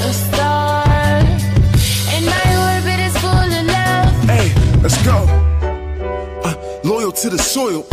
a star, and my orbit is full of love. Hey, let's go. Loyal to the soil.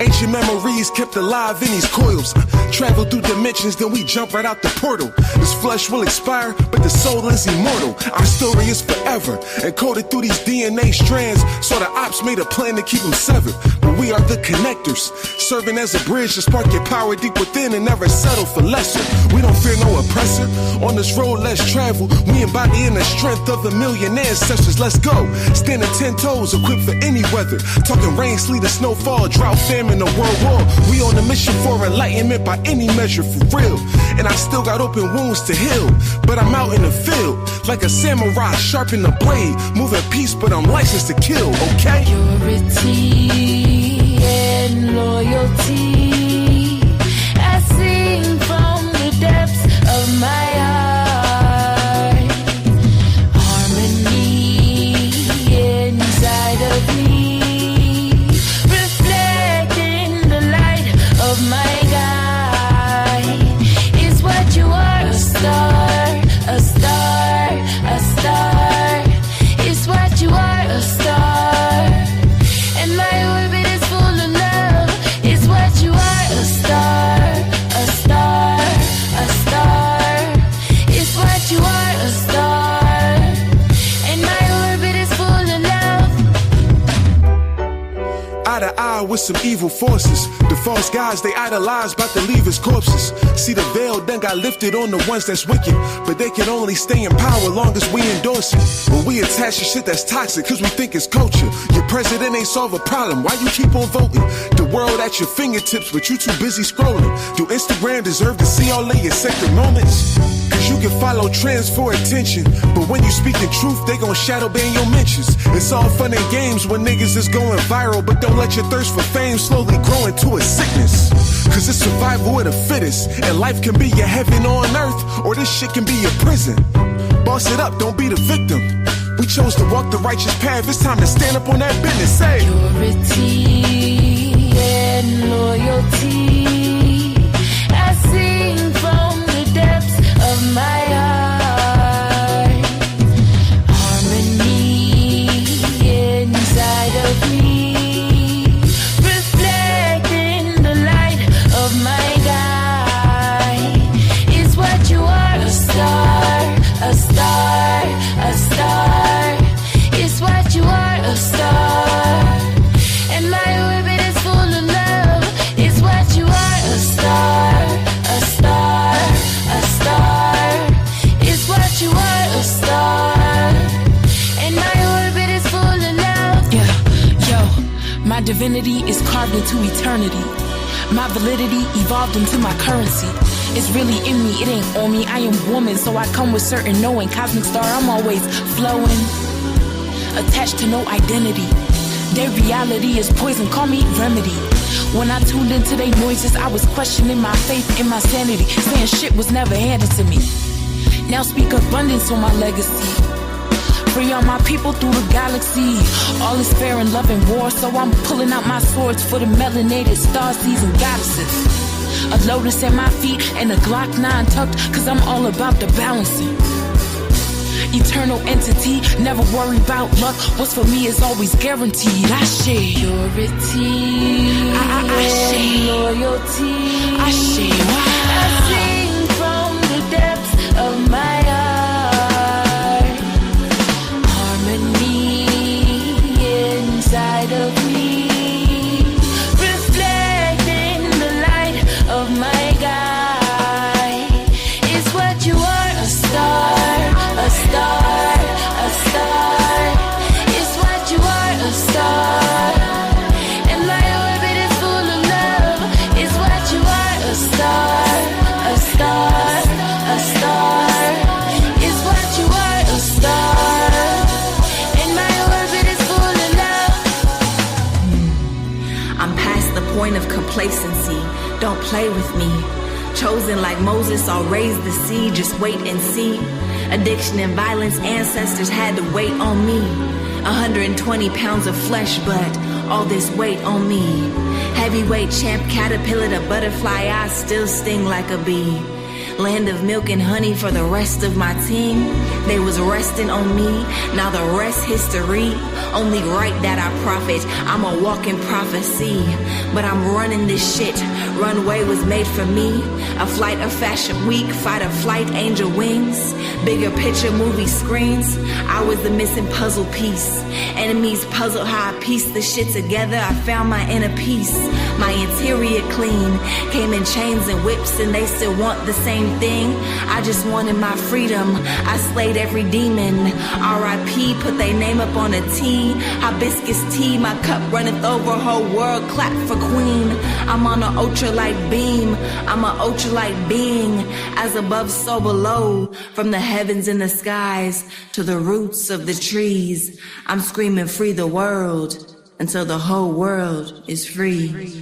Ancient memories kept alive in these coils. Travel through dimensions, then we jump right out the portal. This flesh will expire, but the soul is immortal. Our story is forever, encoded through these DNA strands. So the ops made a plan to keep them severed. But we are the connectors, serving as a bridge to spark your power deep within and never settle for lesser. We don't fear no oppressor. On this road less traveled, we embodying the strength of a million ancestors. Let's go. Standing 10 toes, equipped for any weather. Talking rain, sleet, or snowfall, drought, famine, or world war. We on a mission for enlightenment by any measure, for real. And I still got open wounds to heal, but I'm out in the field like a samurai, sharpen the blade, moving peace, but I'm licensed to kill, okay? Purity and loyalty, I sing from the depths of my heart. Harmony inside of me, reflecting the light of my guide. Is what you are, a star, a star, a star. Is what you are, a star, and my orbit is full of love. Is what you are, a star, a star, a star. Is what you are, a star, and my orbit is full of love. Eye to eye with some evil forces. The false guys they idolize, about to leave as corpses. See, the veil then got lifted on the ones that's wicked, but they can only stay in power long as we endorse it. When we attach to shit that's toxic, cause we think it's culture. Your president ain't solve a problem, why you keep on voting? The world at your fingertips, but you too busy scrolling. Do Instagram deserve to see all of your sacred moments? Cause you can follow trends for attention, but when you speak the truth, they gon' shadow ban your mentions. It's all fun and games when niggas is going viral, but don't let your thirst for fame slowly grow into a sickness. Cause it's survival of the fittest, and life can be your heaven on earth, or this shit can be your prison. Boss it up, don't be the victim. We chose to walk the righteous path, it's time to stand up on that business. Say purity and loyalty, I sing from the depths of my heart. Harmony inside of me, reflecting the light of my guide. Is what you are, a star, a star, a star. Is what you are, a star, and my orbit is full of love. Is what you are, a star, a star, a star. Is what you are, a star, and my orbit is full of love. Yeah, yo, my divinity is carved into eternity. My validity evolved into my currency. It's really in me, it ain't on me. I am woman, so I come with certain knowing. Cosmic star, I'm always flowing, attached to no identity. Their reality is poison, call me remedy. When I tuned into their noises, I was questioning my faith and my sanity, saying shit was never handed to me. Now speak abundance on my legacy. Free all my people through the galaxy. All is fair in love and war, so I'm pulling out my swords for the melanated starseeds and goddesses. A lotus at my feet and a Glock 9 tucked, cause I'm all about the balancing. Eternal entity, never worry about luck. What's for me is always guaranteed. I share purity and loyalty, I share. I sing from the depths of my heart. Harmony inside of me, reflecting the light of my guide. Is what you are, a star, a star, a star. Is what you are, a star, and my orbit is full of love. Is what you are, a star, a star, a star. Is what you are, a star, and my orbit is full of love. I'm past the point of complacency. Don't play with me. Chosen like Moses, I'll raise the seed. Just wait and see. Addiction and violence, ancestors had to wait on me. 120 pounds of flesh, but all this weight on me. Heavyweight champ, caterpillar to butterfly, I still sting like a bee. Land of milk and honey for the rest of my team. They was resting on me, now the rest history. Only right that I profit, I'm a walking prophecy. But I'm running this shit, runway was made for me. A flight of fashion week, fight or flight, angel wings. Bigger picture movie screens, I was the missing puzzle piece. Enemies puzzled how I pieced the shit together, I found my inner peace. My interior clean, came in chains and whips and they still want the same thing. I just wanted my freedom, I slayed every demon. R.I.P. put their name up on a T. Hibiscus tea, my cup runneth over, whole world clap for queen. I'm on an ultralight beam, I'm an ultralight being. As above so below, from the heavens and the skies to the roots of the trees. I'm screaming free the world until the whole world is free.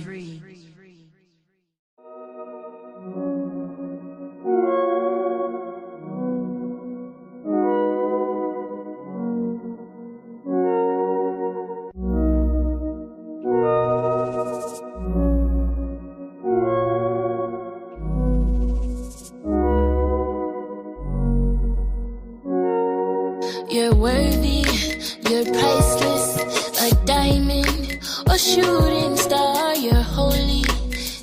You're worthy, you're priceless, a diamond or shooting star. You're holy,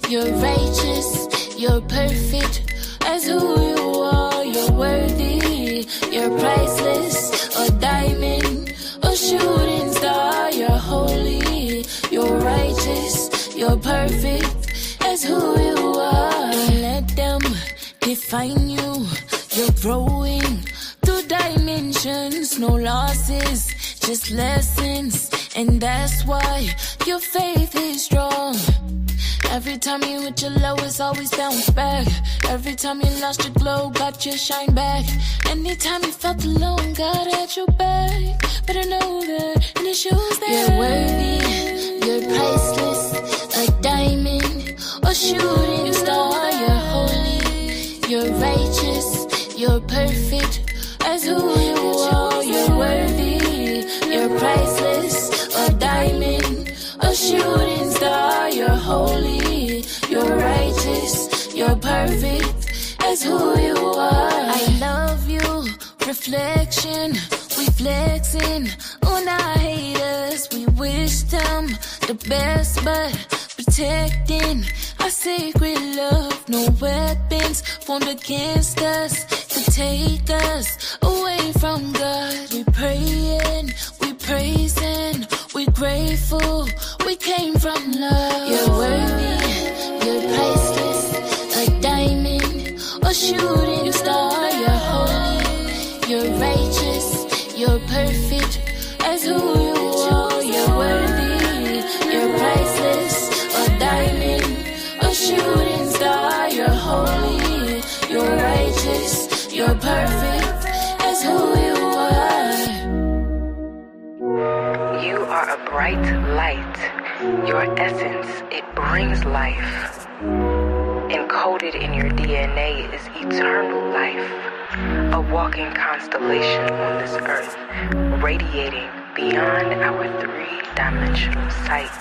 you're righteous, you're perfect as who you are. You're worthy, you're priceless, a diamond or shooting star. You're holy, you're righteous, you're perfect as who you are. Don't let them define you, you're growing through dimensions, no losses, just lessons, and that's why your faith is strong. Every time you hit your lowest, always bounce back. Every time you lost your glow, got your shine back. Anytime you felt alone, God had your back. Better know that, and it shows that you're worthy, you're priceless, a diamond or shooting star. You're holy, you're righteous, you're perfect as who you are. You're worthy, you're priceless, a diamond, a shooting star. You're holy, you're righteous, you're perfect as who you are. I love you, reflection, we flexing on our haters. We wish them the best, but protecting our sacred love. No weapons formed against us could take us away from God. We praying, we praising, we grateful, we came from love. You're worthy, you're priceless, a diamond or shooting star. You're holy, you're righteous, you're perfect as who you are. You're worthy, you're priceless, a diamond, a shooting star. You're holy, you're righteous, you're perfect as who you are. You are a bright light. Your essence, it brings life. Encoded in your DNA is eternal life. A walking constellation on this earth, radiating beyond our three-dimensional sight.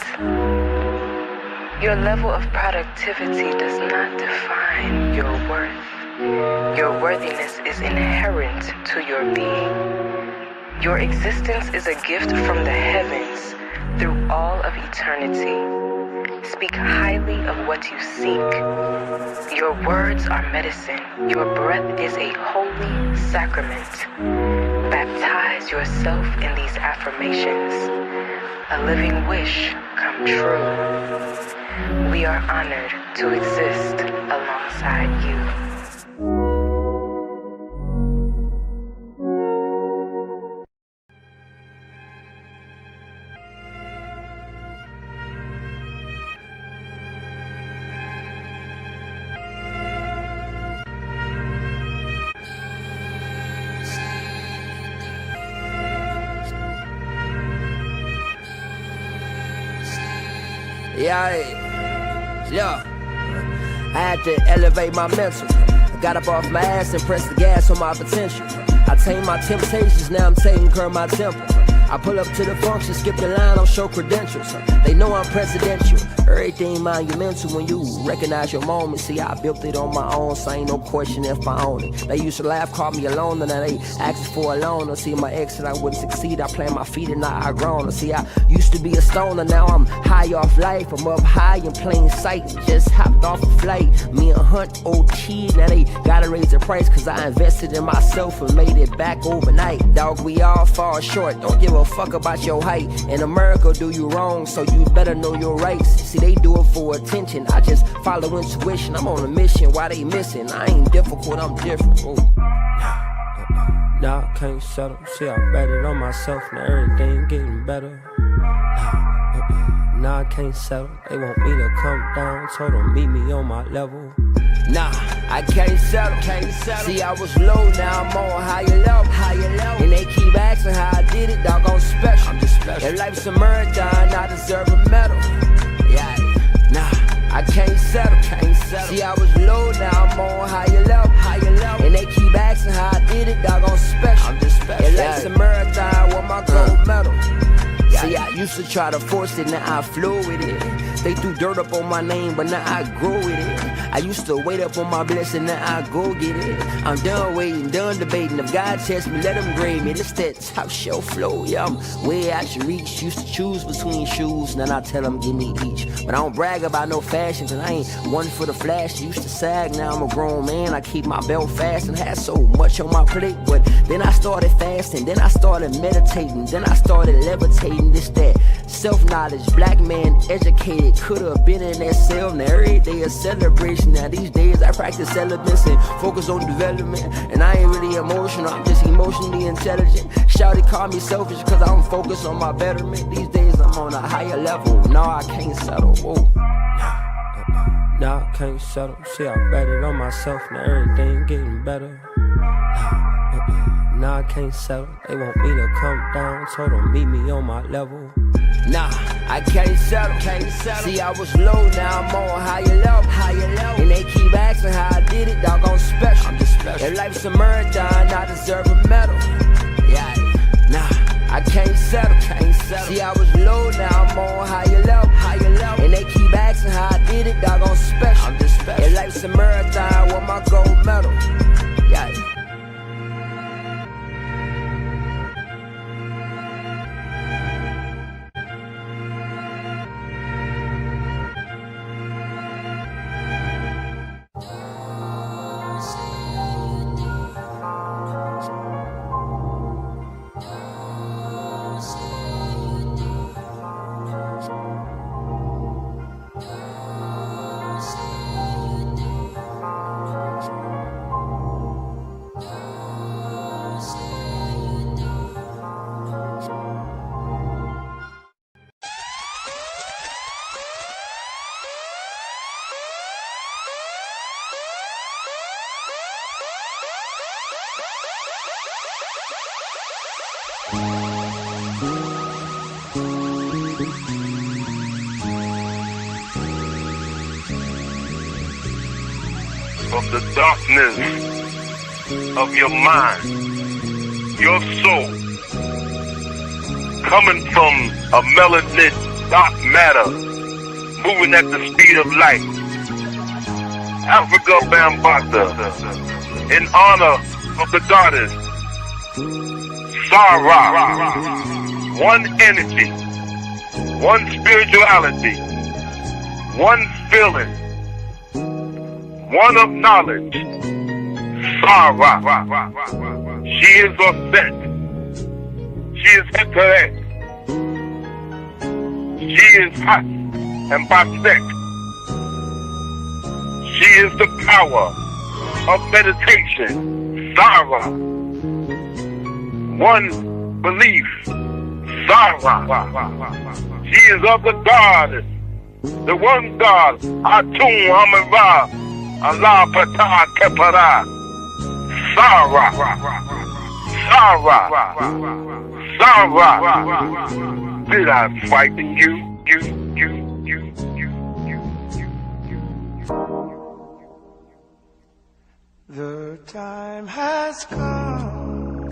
Your level of productivity does not define your worth. Your worthiness is inherent to your being. Your existence is a gift from the heavens through all of eternity. Speak highly of what you seek. Your words are medicine. Your breath is a holy sacrament. Baptize yourself in these affirmations. A living wish come true. We are honored to exist alongside you. Yeah. I had to elevate my mental. I got up off my ass and pressed the gas on my potential. I tame my temptations, now I'm taking care of my temple. I pull up to the function, skip the line, I'll show credentials. They know I'm presidential. Everything monumental when you recognize your moment. See, I built it on my own, so ain't no question if I own it. They used to laugh, call me alone, and now they asking for a loan. See, my ex said I wouldn't succeed. I plant my feet and now I grown. See, I used to be a stoner, now I'm high off life. I'm up high in plain sight, just hopped off a flight. Me and Hunt, old kid, now they gotta raise the price, cause I invested in myself and made it back overnight. Dog, we all fall short, don't give a fuck about your height. In America, do you wrong, so you better know your rights. See, they do it for attention, I just follow intuition. I'm on a mission, why they missing? I ain't difficult, I'm different. Ooh. Nah, I can't settle. See, I bet it on myself, now everything getting better. Nah, I can't settle. They want me to come down, told them meet me on my level. Nah, I can't settle. See, I was low, now I'm on higher level. And they keep asking how I did it, dog, I'm special. If life's a marathon, I deserve a medal. Yeah, nah, I can't settle. See, I was low, now I'm on higher level. And they keep asking how I did it, dog, I'm special. If life's a marathon, want my gold medal. See, I used to try to force it, now I flow with it. They threw dirt up on my name, but now I grow with it. I used to wait up on my blessing, now I go get it. I'm done waiting, done debating. If God tests me, let him grade me. This that top shelf flow, yeah, I'm way out your reach. Used to choose between shoes, now I tell them give me each. But I don't brag about no fashion, cause I ain't one for the flash. Used to sag, now I'm a grown man. I keep my belt fast and had so much on my plate. But then I started fasting, then I started meditating, then I started levitating. This that self-knowledge, black man educated, could've been in that cell. Now every day a celebration. Now these days I practice elements and focus on development. And I ain't really emotional, I'm just emotionally intelligent. Shawty call me selfish cause I'm focused on my betterment. These days I'm on a higher level, no I can't settle. Whoa. Nah, I can't settle. See, I bet it on myself, now everything getting better. Nah, I can't settle. They want me to come down, told them meet me on my level. Nah, I can't settle. See, I was low, now I'm on higher level. And they keep asking how I did it, dog, I'm special. If life's a marathon, I deserve a medal. Yeah, nah, I can't settle. See, I was low, now I'm on higher level. And they keep asking how I did it, dog, I'm special. If life's a marathon, want my gold medal. Yeah. From the darkness of your mind, your soul, coming from a melanin dark matter, moving at the speed of light. Africa Bambata, in honor of the goddess Sarah, one energy, one spirituality, one feeling, one of knowledge. Sarah, she is Osset, she is Hetaret, she is Hat and Baaaccccckkk. She is the power of meditation. Sarah, one belief. Sarah, she is of the goddess, the one God, Atun Hamara, Allah Patah Kepara. Sarah, did I frighten you? The time has come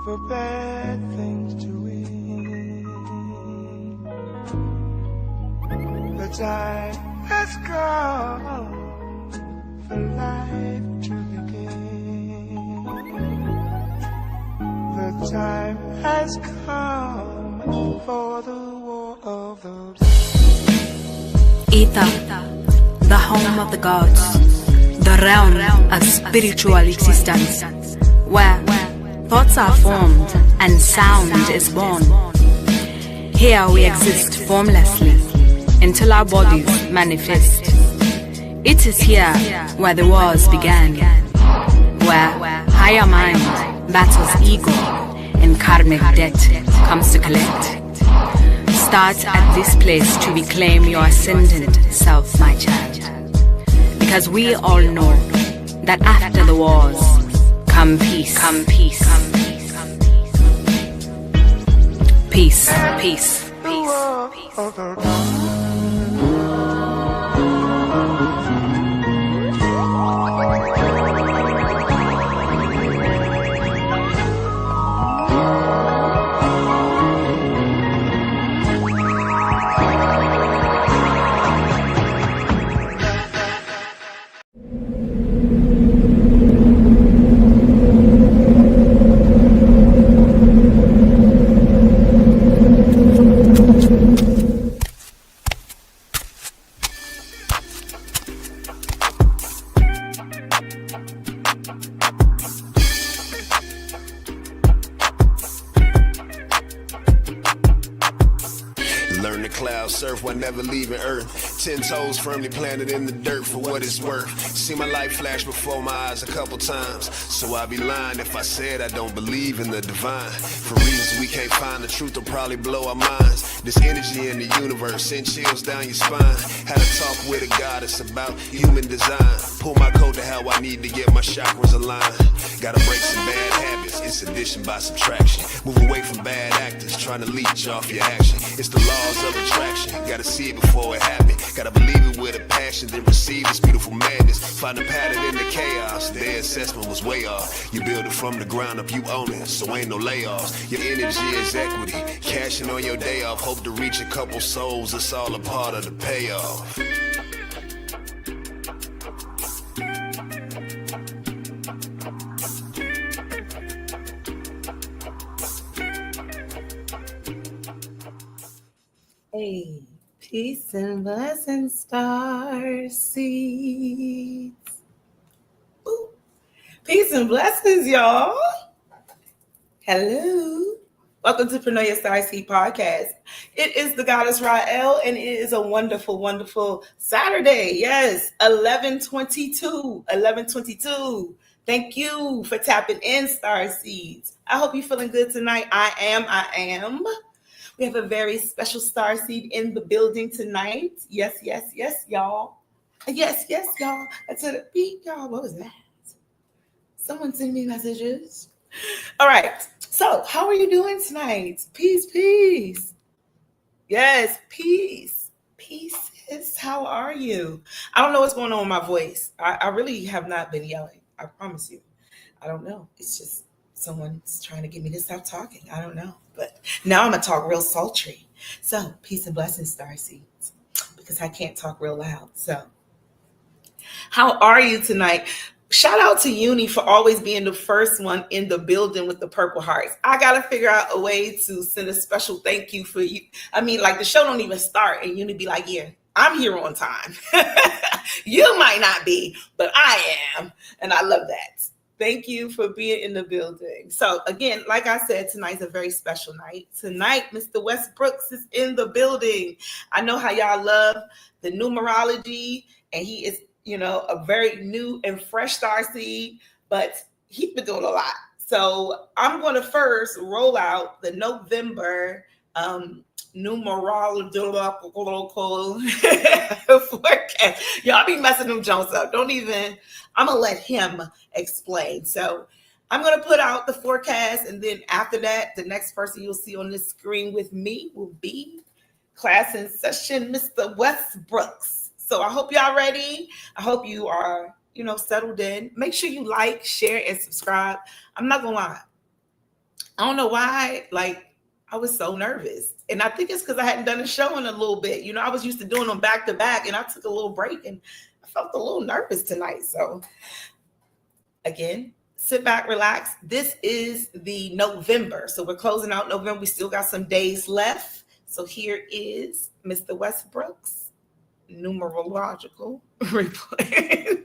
for bad things to end. time has come for life to begin. The time has come for the war of the Ether, the home of the gods, the realm of spiritual existence, where thoughts are formed and sound is born. Here we exist formlessly until our bodies manifest. It is here where the wars began, where higher mind battles ego and karmic debt comes to collect. Start at this place to reclaim your ascendant self, my child. Because we all know that after the wars, come peace. Peace, peace, peace, peace. Never leaving Earth. 10 toes firmly planted in the dirt for what it's worth. See my life flash before my eyes a couple times. So I'd be lying if I said I don't believe in the divine. For reasons we can't find, the truth will probably blow our minds. This energy in the universe send chills down your spine. Had a talk with a goddess about human design. Pull my code to how I need to get my chakras aligned. Gotta break some bad habits, it's addition by subtraction. Move away from bad actors, trying to leech off your action. It's the laws of attraction, gotta see it before it happens. Gotta believe it with a passion, then receive this beautiful madness. Find a pattern in the chaos, their assessment was way off. You build it from the ground up, you own it, so ain't no layoffs. Your energy is equity, cashing on your day off. Hope to reach a couple souls, it's all a part of the payoff. Hey, peace and blessings, Starseeds. Ooh. Peace and blessings, y'all. Hello. Welcome to Pronoia Starseed Podcast. It is the goddess Rael, and it is a wonderful, wonderful Saturday. Yes, 11/22. Thank you for tapping in, Starseeds. I hope you're feeling good tonight. I am. We have a very special starseed in the building tonight. Yes, y'all. Yes, y'all. That's a beat, y'all. What was that? Someone send me messages. All right. So, how are you doing tonight? Peace. Yes, peace. Peace. How are you? I don't know what's going on with my voice. I really have not been yelling. I promise you. I don't know. It's just someone's trying to get me to stop talking. I don't know. But now I'm going to talk real sultry. So, peace and blessings, Starseeds, because I can't talk real loud. So, how are you tonight? Shout out to Uni for always being the first one in the building with the purple hearts. I got to figure out a way to send a special thank you for you. I mean, like the show don't even start and Uni be like, yeah, I'm here on time. You might not be, but I am. And I love that. Thank you for being in the building. So again, like I said, tonight's a very special night. Tonight, Mr. Westbrooks is in the building. I know how y'all love the numerology, and he is, a very new and fresh starseed, but he's been doing a lot. So I'm going to first roll out the November numerology forecast. Y'all be messing them Jones up. I'm going to let him explain. So I'm going to put out the forecast, and then after that, the next person you'll see on this screen with me will be class in session, Mr. Westbrooks. So I hope y'all ready. I hope you are, settled in. Make sure you like, share, and subscribe. I'm not going to lie. I don't know why, I was so nervous. And I think it's because I hadn't done a show in a little bit. You know, I was used to doing them back to back, and I took a little break and I felt a little nervous tonight. So again, sit back, relax. This is the November. So we're closing out November. We still got some days left. So here is Mr. Westbrooks, numerological replay.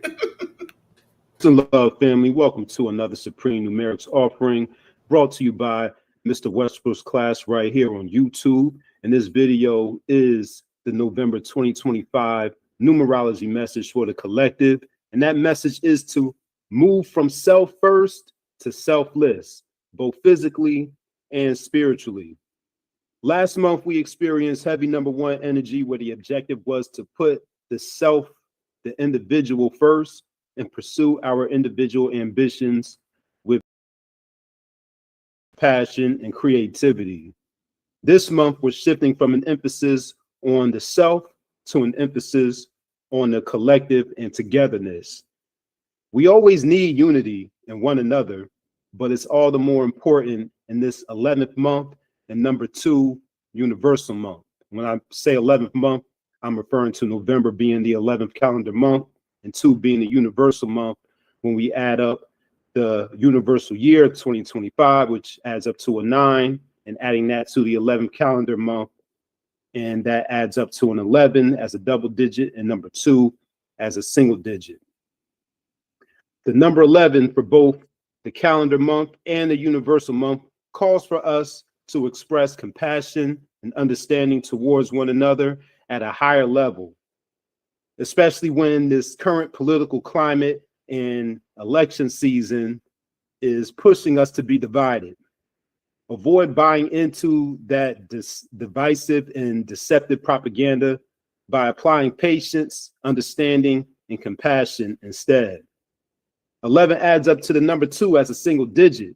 Love, family. Welcome to another Supreme Numerics offering brought to you by Mr. Westbrooks class right here on YouTube. And this video is the November 2025 numerology message for the collective. And that message is to move from self first to selfless, both physically and spiritually. Last month, we experienced heavy number one energy where the objective was to put the self, the individual first, and pursue our individual ambitions with passion and creativity. This month, we're shifting from an emphasis on the self to an emphasis on the collective and togetherness. We always need unity in one another, but it's all the more important in this 11th month and number 2 universal month. When I say 11th month, I'm referring to November being the 11th calendar month and 2 being the universal month when we add up the universal year 2025, which adds up to a 9, and adding that to the 11th calendar month, and that adds up to an 11 as a double digit and number 2 as a single digit. The number 11 for both the calendar month and the universal month calls for us to express compassion and understanding towards one another at a higher level, especially when this current political climate and election season is pushing us to be divided. Avoid buying into that divisive and deceptive propaganda by applying patience, understanding, and compassion instead. 11 adds up to the number 2 as a single digit,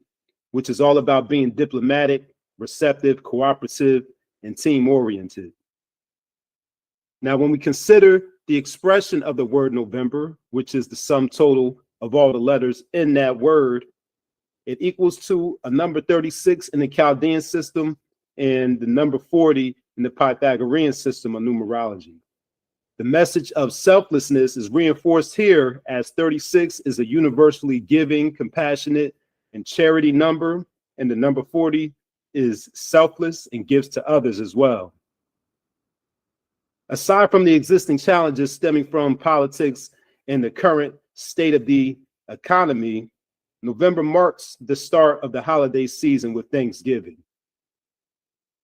which is all about being diplomatic, receptive, cooperative, and team-oriented. Now, when we consider the expression of the word November, which is the sum total of all the letters in that word, it equals to a number 36 in the Chaldean system and the number 40 in the Pythagorean system of numerology. The message of selflessness is reinforced here as 36 is a universally giving, compassionate, and charity number, and the number 40 is selfless and gives to others as well. Aside from the existing challenges stemming from politics and the current state of the economy, November marks the start of the holiday season with Thanksgiving.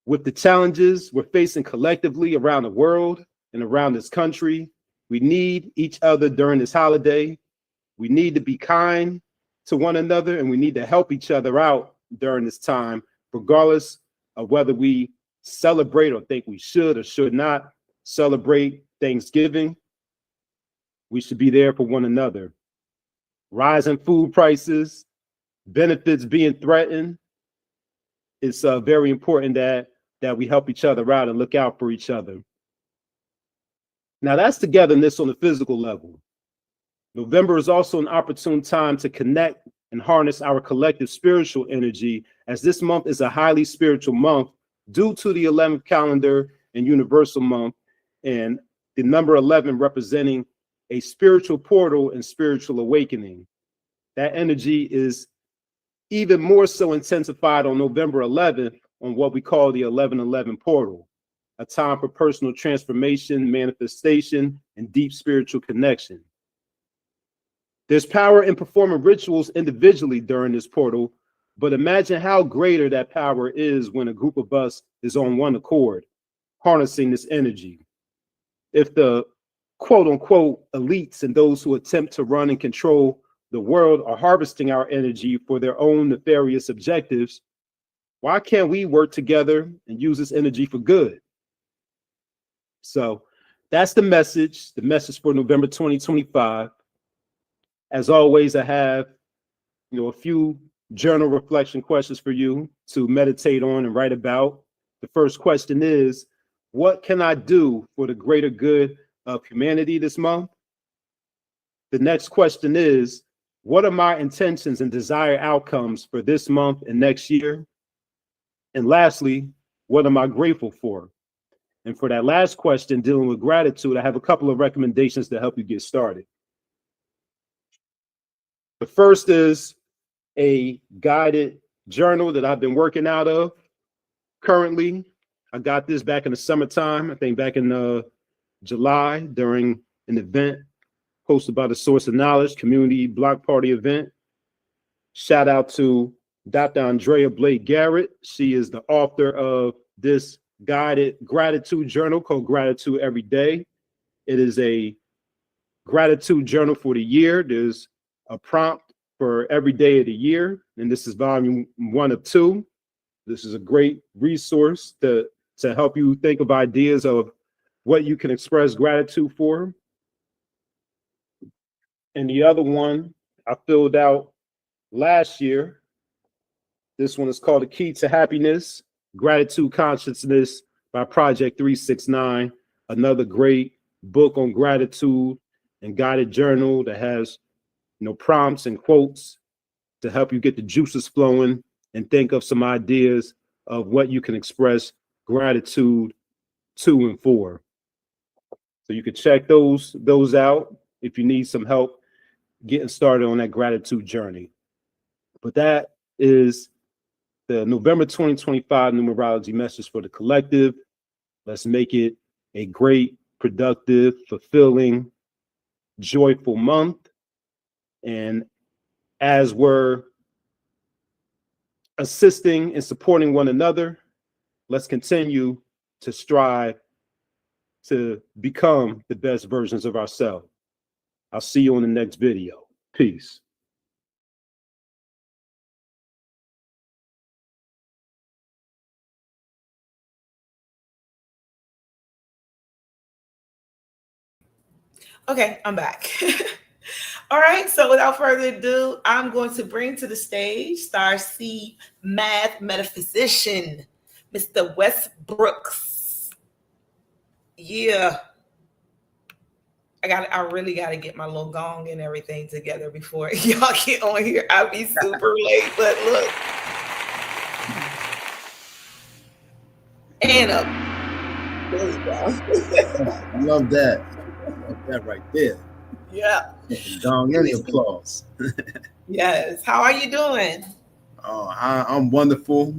With the challenges we're facing collectively around the world and around this country, we need each other during this holiday. We need to be kind to one another, and we need to help each other out during this time, regardless of whether we celebrate or think we should or should not celebrate Thanksgiving. We should be there for one another. Rising food prices, benefits being threatened. It's very important that we help each other out and look out for each other. Now, that's togetherness on the physical level. November is also an opportune time to connect and harness our collective spiritual energy, as this month is a highly spiritual month due to the 11th calendar and universal month, and the number 11 representing a spiritual portal and spiritual awakening. That energy is even more so intensified on November 11th on what we call the 1111 portal, a time for personal transformation, manifestation, and deep spiritual connection. There's power in performing rituals individually during this portal, but imagine how greater that power is when a group of us is on one accord, harnessing this energy. If the quote unquote elites and those who attempt to run and control the world are harvesting our energy for their own nefarious objectives, why can't we work together and use this energy for good? So that's the message for November 2025. As always, I have, a few journal reflection questions for you to meditate on and write about. The first question is, what can I do for the greater good of humanity this month? The next question is, what are my intentions and desired outcomes for this month and next year? And lastly, What am I grateful for? And for that last question, dealing with gratitude, I have a couple of recommendations to help you get started. The first is a guided journal that I've been working out of currently. I got this back in the summertime, I think back in July during an event hosted by the Source of Knowledge Community Block Party event. Shout out to Dr. Andrea Blake Garrett. She is the author of this guided gratitude journal called Gratitude Every Day. It is a gratitude journal for the year. There's a prompt for every day of the year, and this is volume 1 of 2. This is a great resource to help you think of ideas of what you can express gratitude for. And the other one I filled out last year. This one is called The Key to Happiness, Gratitude Consciousness by Project 369. Another great book on gratitude and guided journal that has, prompts and quotes to help you get the juices flowing and think of some ideas of what you can express gratitude to and for. So you can check those out if you need some help getting started on that gratitude journey. But that is the November 2025 numerology message for the collective. Let's make it a great, productive, fulfilling, joyful month. And as we're assisting and supporting one another, let's continue to strive to become the best versions of ourselves. I'll see you on the next video. Peace. Okay, I'm back. All right, so without further ado, I'm going to bring to the stage Starseed Math Metaphysician, Mr. Westbrooks. Yeah. I really got to get my little gong and everything together before y'all get on here. I'll be super late, but look. And up. There you go. I love that. I love that right there. Yeah. Gong and the applause. Yes. How are you doing? Oh, I'm wonderful.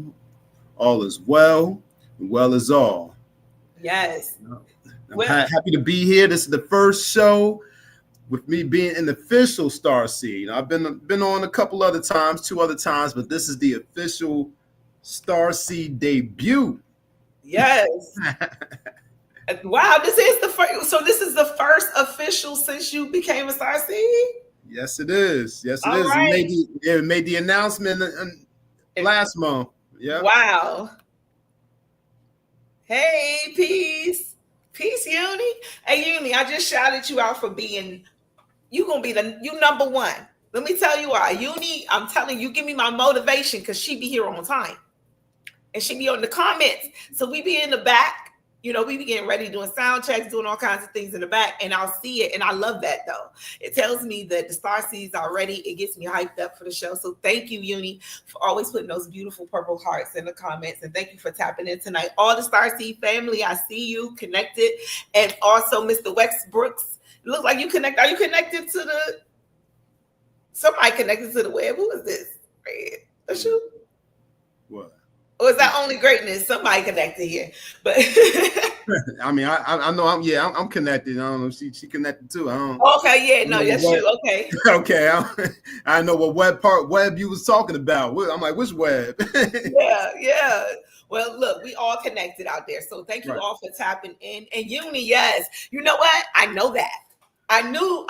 All is well. Well is all. Yes. I'm happy to be here. This is the first show with me being an official Starseed. I've been on a couple other times, 2 other times, but this is the official Starseed debut. Yes. Wow, this is the first. So this is the first official since you became a Starseed? Yes, it is. Yes, it All is. right. It made the announcement last month. Yeah. Wow. Hey, peace. Peace, Uni. Hey, Uni, I just shouted you out for being, you gonna be you number 1. Let me tell you why. Uni, I'm telling you, give me my motivation because she be here on time. And she be on the comments. So we be in the back. We be getting ready, doing sound checks, doing all kinds of things in the back, and I'll see it. And I love that, though. It tells me that the Starseeds are ready. It gets me hyped up for the show. So thank you, Uni, for always putting those beautiful purple hearts in the comments. And thank you for tapping in tonight. All the Starseed family, I see you connected. And also Mr. Westbrooks. It looks like you connect. Are you connected to somebody connected to the web? Who is this? That's you? What? Or is that only greatness? Somebody connected here, but I mean, I know I'm connected. I don't know if she connected too. I don't. Okay, yeah, no, that's you. Okay, okay. I know what web you was talking about. I'm like, which web? yeah. Well, look, we all connected out there, so thank you all for tapping in. And Uni, yes, you know what? I know that. I know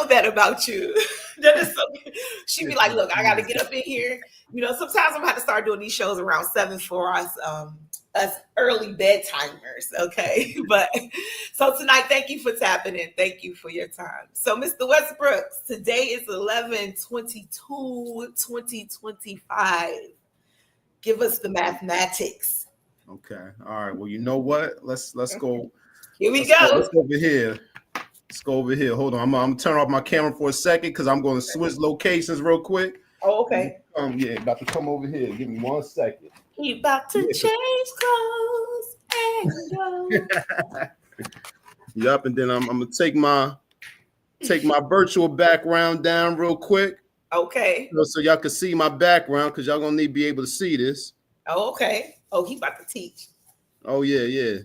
that about you. That is so. She'd be like, "Look, I got to get up in here." Sometimes I'm gonna have to start doing these shows around 7 for us early bedtimers. Okay, but so tonight, thank you for tapping in. Thank you for your time. So, Mr. Westbrooks, today is 11/22/2025. Give us the mathematics. Okay. All right. Well, you know what? Let's go. Here we go. Let's go over here. Let's go over here. Hold on. I'm gonna turn off my camera for a second because I'm going to switch locations real quick. Oh, okay. Yeah, about to come over here. Give me 1 second. He about to change clothes and go. Yup, and then I'm gonna take my virtual background down real quick. Okay. So y'all can see my background because y'all gonna need to be able to see this. Oh, okay. Oh, he about to teach. Oh yeah.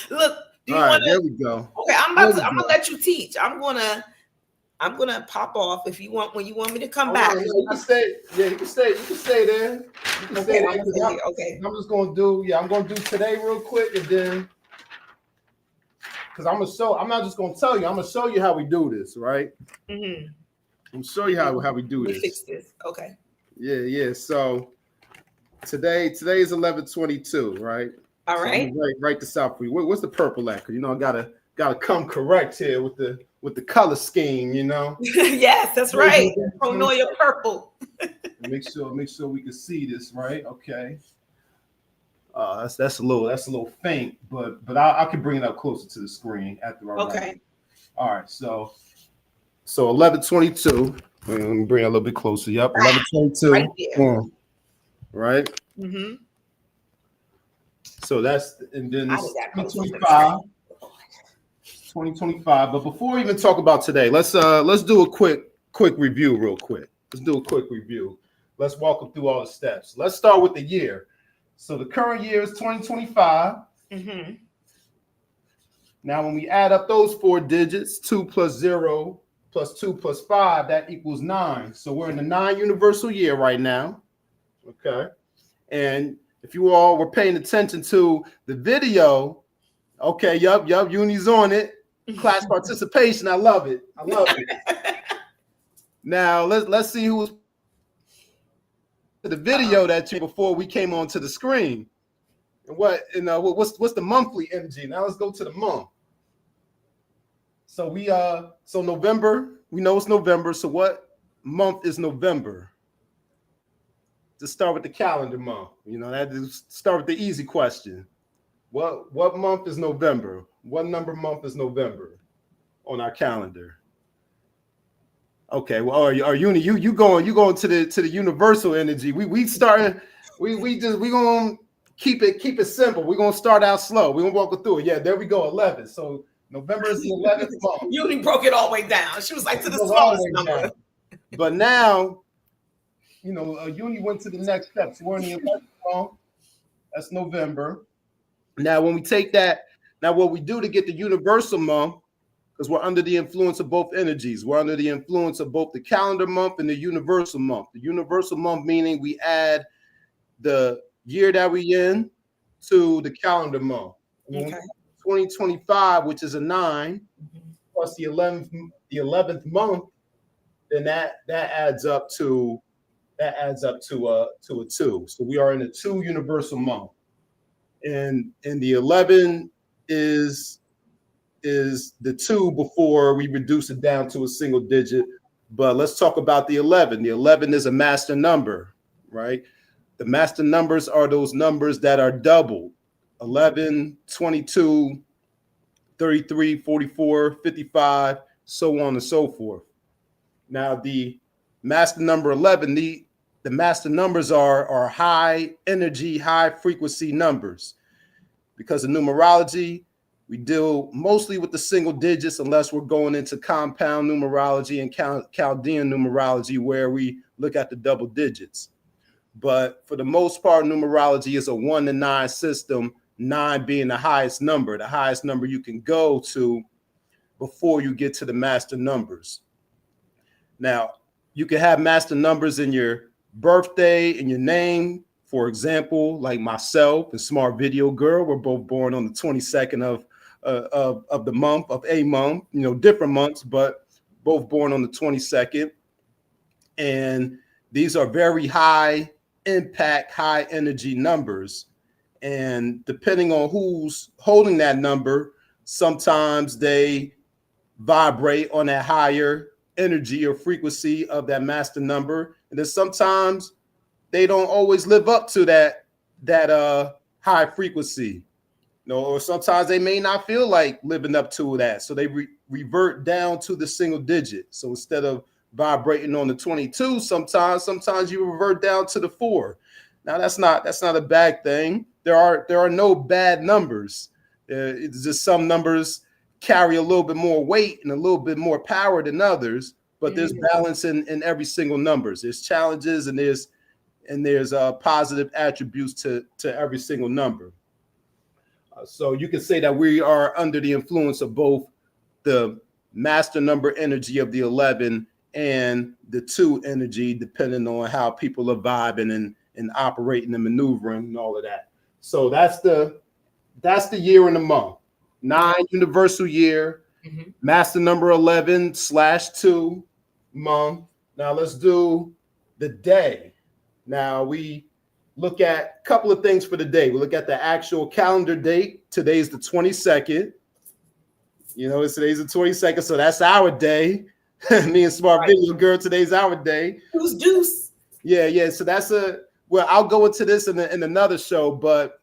Look, do you All right, want to? there we go. Okay, I'm gonna let you teach. I'm gonna pop off if you want when you want me to come back. You can stay. Yeah, you can stay. You can stay there. You can stay there. Okay. I'm just gonna do. Yeah, I'm gonna do today real quick, and then because I'm gonna show. I'm not just gonna tell you. I'm gonna show you how we do this, right? Mm-hmm. I'm gonna show you how we do this. Fix this. Okay. Yeah. So today is 11/22, right? All right. So write this out for you. What's the purple at? Because I gotta come correct here with the color scheme. Yes, that's right. Pronoia purple. make sure we can see this, right? Okay. That's a little faint, but I can bring it up closer to the screen after I write it. All right. So 11/22. Let me bring it a little bit closer. Yep. 11/22. Right there. Right. Mm-hmm. So that's, and then it's 2025. 2025. But before we even talk about today, let's do a quick review real quick. Let's do a quick review. Let's walk them through all the steps. Let's start with the year. So the current year is 2025. Mm-hmm. Now, when we add up those 4 digits, 2 plus 0 plus 2 plus 5, that equals 9. So we're in the 9 universal year right now. Okay. And if you all were paying attention to the video, okay, yup, Uni's on it. Class participation, I love it. Now let's see who was the video that you before we came onto the screen. And what's the monthly energy? Now let's go to the month. So so November, we know it's November. So what month is November? To start with the calendar month, that is start with the easy question. What month is November? What number month is November on our calendar? Okay, well, are Uni, you going to the universal energy? We starting. We gonna keep it simple. We're gonna start out slow. We're gonna walk through it. Yeah, there we go. 11. So November is the 11th month. Uni broke it all the way down. She was like to the smallest number. But now, Uni went to the next step. So we're in the 11th month. That's November. Now, when we take that, what we do to get the universal month, because we're under the influence of both energies. We're under the influence of both the calendar month and the universal month. The universal month meaning we add the year that we in to the calendar month. Okay. 2025, which is a 9, plus the 11th month, then that adds up to a 2. So we are in a 2 universal month. And the 11 is the 2 before we reduce it down to a single digit. But let's talk about the 11. The 11 is a master number, right? The master numbers are those numbers that are doubled. 11, 22, 33, 44, 55, so on and so forth. Now, the master number 11, the master numbers are high energy, high frequency numbers. Because of numerology, we deal mostly with the single digits unless we're going into compound numerology and Chaldean numerology where we look at the double digits. But for the most part, numerology is a 1 to 9 system, 9 being the highest number you can go to before you get to the master numbers. Now, you can have master numbers in your birthday, in your name. For example, like myself and Smart Video Girl, we're both born on the 22nd of the month, of a month, different months, but both born on the 22nd. And these are very high impact, high energy numbers. And depending on who's holding that number, sometimes they vibrate on that higher energy or frequency of that master number. And then sometimes they don't always live up to that high frequency. Or sometimes they may not feel like living up to that. So they revert down to the single digit. So instead of vibrating on the 22 sometimes you revert down to the 4. Now that's not a bad thing. There are no bad numbers. It's just some numbers carry a little bit more weight and a little bit more power than others, but there's balance in every single numbers. There's challenges and there's positive attributes to every single number. So you can say that we are under the influence of both the master number energy of the 11 and the 2 energy, depending on how people are vibing and operating and maneuvering and all of that. So that's the year and the month. 9 universal year, master number 11/2 month. Now let's do the day. Now we look at a couple of things for the day. We look at the actual calendar date. Today's the 22nd. Today's the 22nd, so that's our day. Me and Smart Video Girl, today's our day. Juice. Yeah. So I'll go into this in another show, but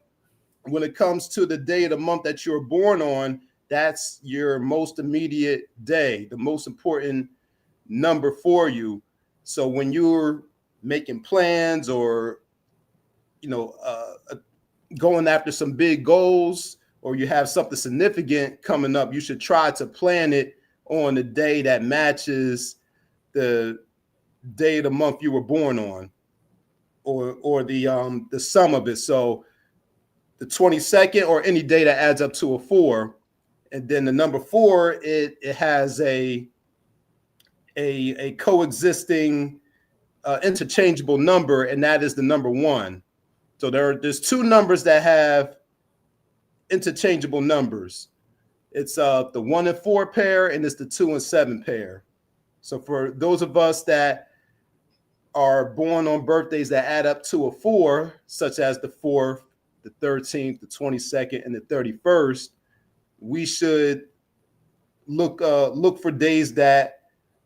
when it comes to the day of the month that you're born on, that's your most immediate day, the most important number for you. So when you're making plans or going after some big goals, or you have something significant coming up, you should try to plan it on the day that matches the day of the month you were born on, or the sum of it. So the 22nd, or any day that adds up to a 4, and then the number 4, it has a coexisting interchangeable number, and that is the number 1. So there's 2 numbers that have interchangeable numbers. It's the 1 and 4 pair, and it's the 2 and 7 pair. So for those of us that are born on birthdays that add up to a 4, such as the 4th, the 13th, the 22nd, and the 31st, we should look for days that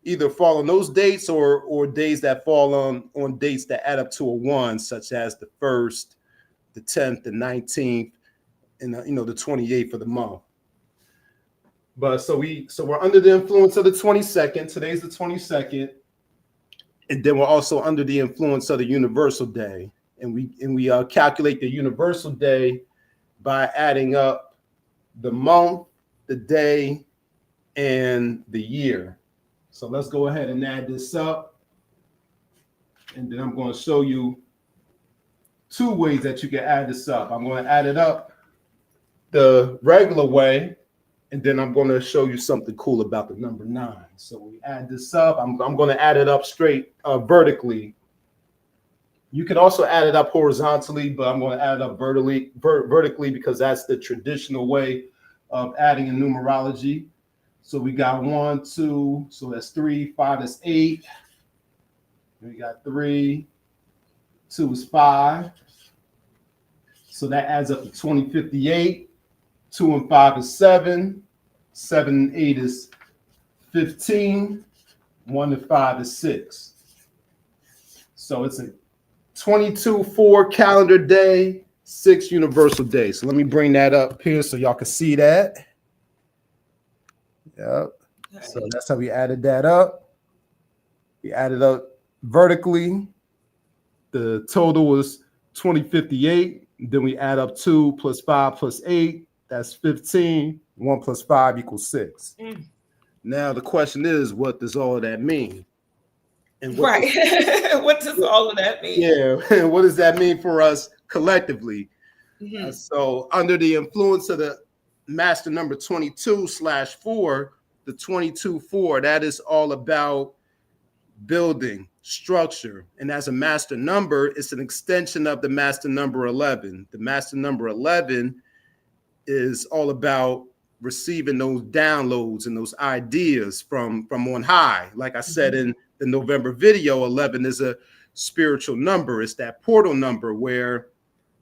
either fall on those dates or days that fall on dates that add up to a 1, such as the 1st, the 10th, the 19th, and the 28th of the month. But so we're under the influence of the 22nd. Today's the 22nd, and then we're also under the influence of the universal day. And we calculate the universal day by adding up the month, the day, and the year. So let's go ahead and add this up. And then I'm going to show you 2 ways that you can add this up. I'm going to add it up the regular way, and then I'm going to show you something cool about the number 9. So we add this up. I'm going to add it up straight vertically. You can also add it up horizontally, but I'm going to add it up vertically because that's the traditional way of adding in numerology. So we got 1, 2, so that's 3, 5, that's 8. We got 3, 2 is 5. So that adds up to 2058. 2 and 5 is 7. 7 and 8 is 15. 1 and 5 is 6. So it's a 22/4 calendar day, 6 universal days. So let me bring that up here so y'all can see that. Yep. So that's how we added that up. We added up vertically. The total was 2058. Then we add up 2 plus 5 plus 8. That's 15. 1 plus 5 equals 6. Now the question is, what does all of that mean? And what does all of that mean? Yeah, what does that mean for us collectively? So under the influence of the master number 22/4, the 22/4, that is all about building structure. And as a master number, it's an extension of the master number 11. The master number 11 is all about receiving those downloads and those ideas from on high. Like I said in the November video, 11 is a spiritual number. It's that portal number where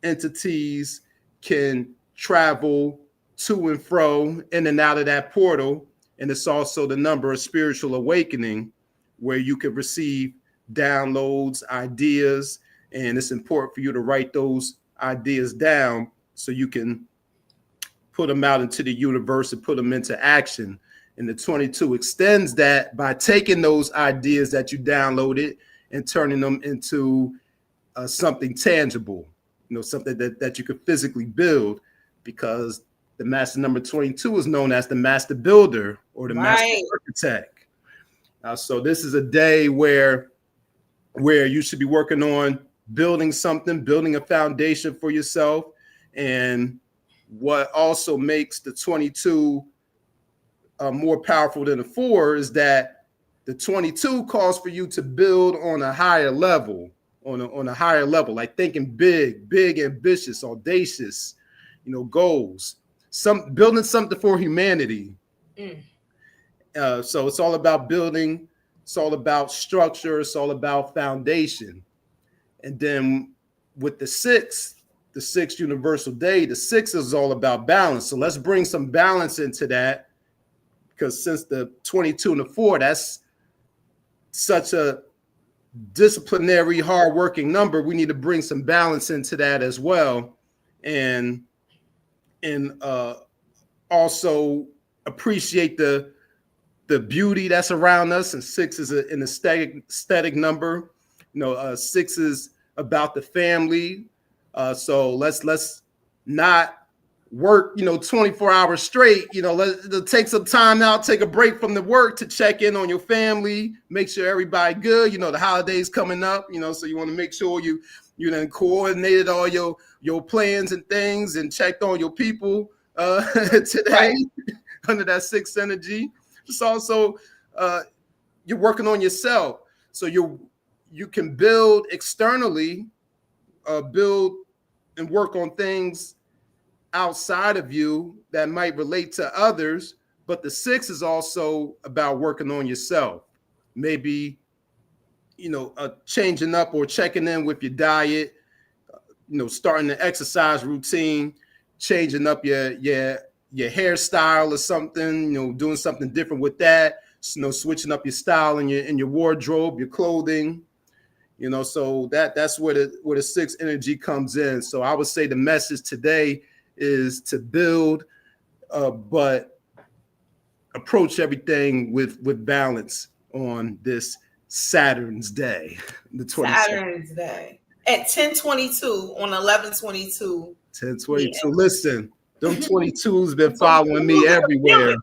entities can travel to and fro, in and out of that portal. And it's also the number of spiritual awakening, where you can receive downloads, ideas, and it's important for you to write those ideas down so you can put them out into the universe and put them into action. And the 22 extends that by taking those ideas that you downloaded and turning them into something tangible, something that you could physically build, because the master number 22 is known as the master builder or the master architect. So this is a day where you should be working on building something, building a foundation for yourself. And what also makes the 22 more powerful than the 4 is that the 22 calls for you to build on a higher level, on a higher level, like thinking big, ambitious, audacious, goals, building something for humanity. So it's all about building. It's all about structure. It's all about foundation. And then with the 6 universal day, the 6 is all about balance. So let's bring some balance into that, because since the 22 and the 4, that's such a disciplinary, hardworking number, we need to bring some balance into that as well. And also appreciate the beauty that's around us. And 6 is an aesthetic number. 6 is about the family. So let's not work 24 hours straight. Let's take some time out, take a break from the work to check in on your family, make sure everybody good. The holidays coming up, so you want to make sure you done coordinated all your plans and things and checked on your people today under that 6 energy. It's also you're working on yourself, so you can build externally, build and work on things outside of you that might relate to others. But the 6 is also about working on yourself. Maybe changing up or checking in with your diet, starting the exercise routine, changing up your hairstyle or something, doing something different with that, switching up your style in your wardrobe, your clothing, so that's where the 6 energy comes in. So I would say the message today is to build, but approach everything with balance on this Saturn's Day, the 22nd. Saturn's Day at 10:22 on 11/22. 10:22. Yeah. Listen, them 22s been following me everywhere.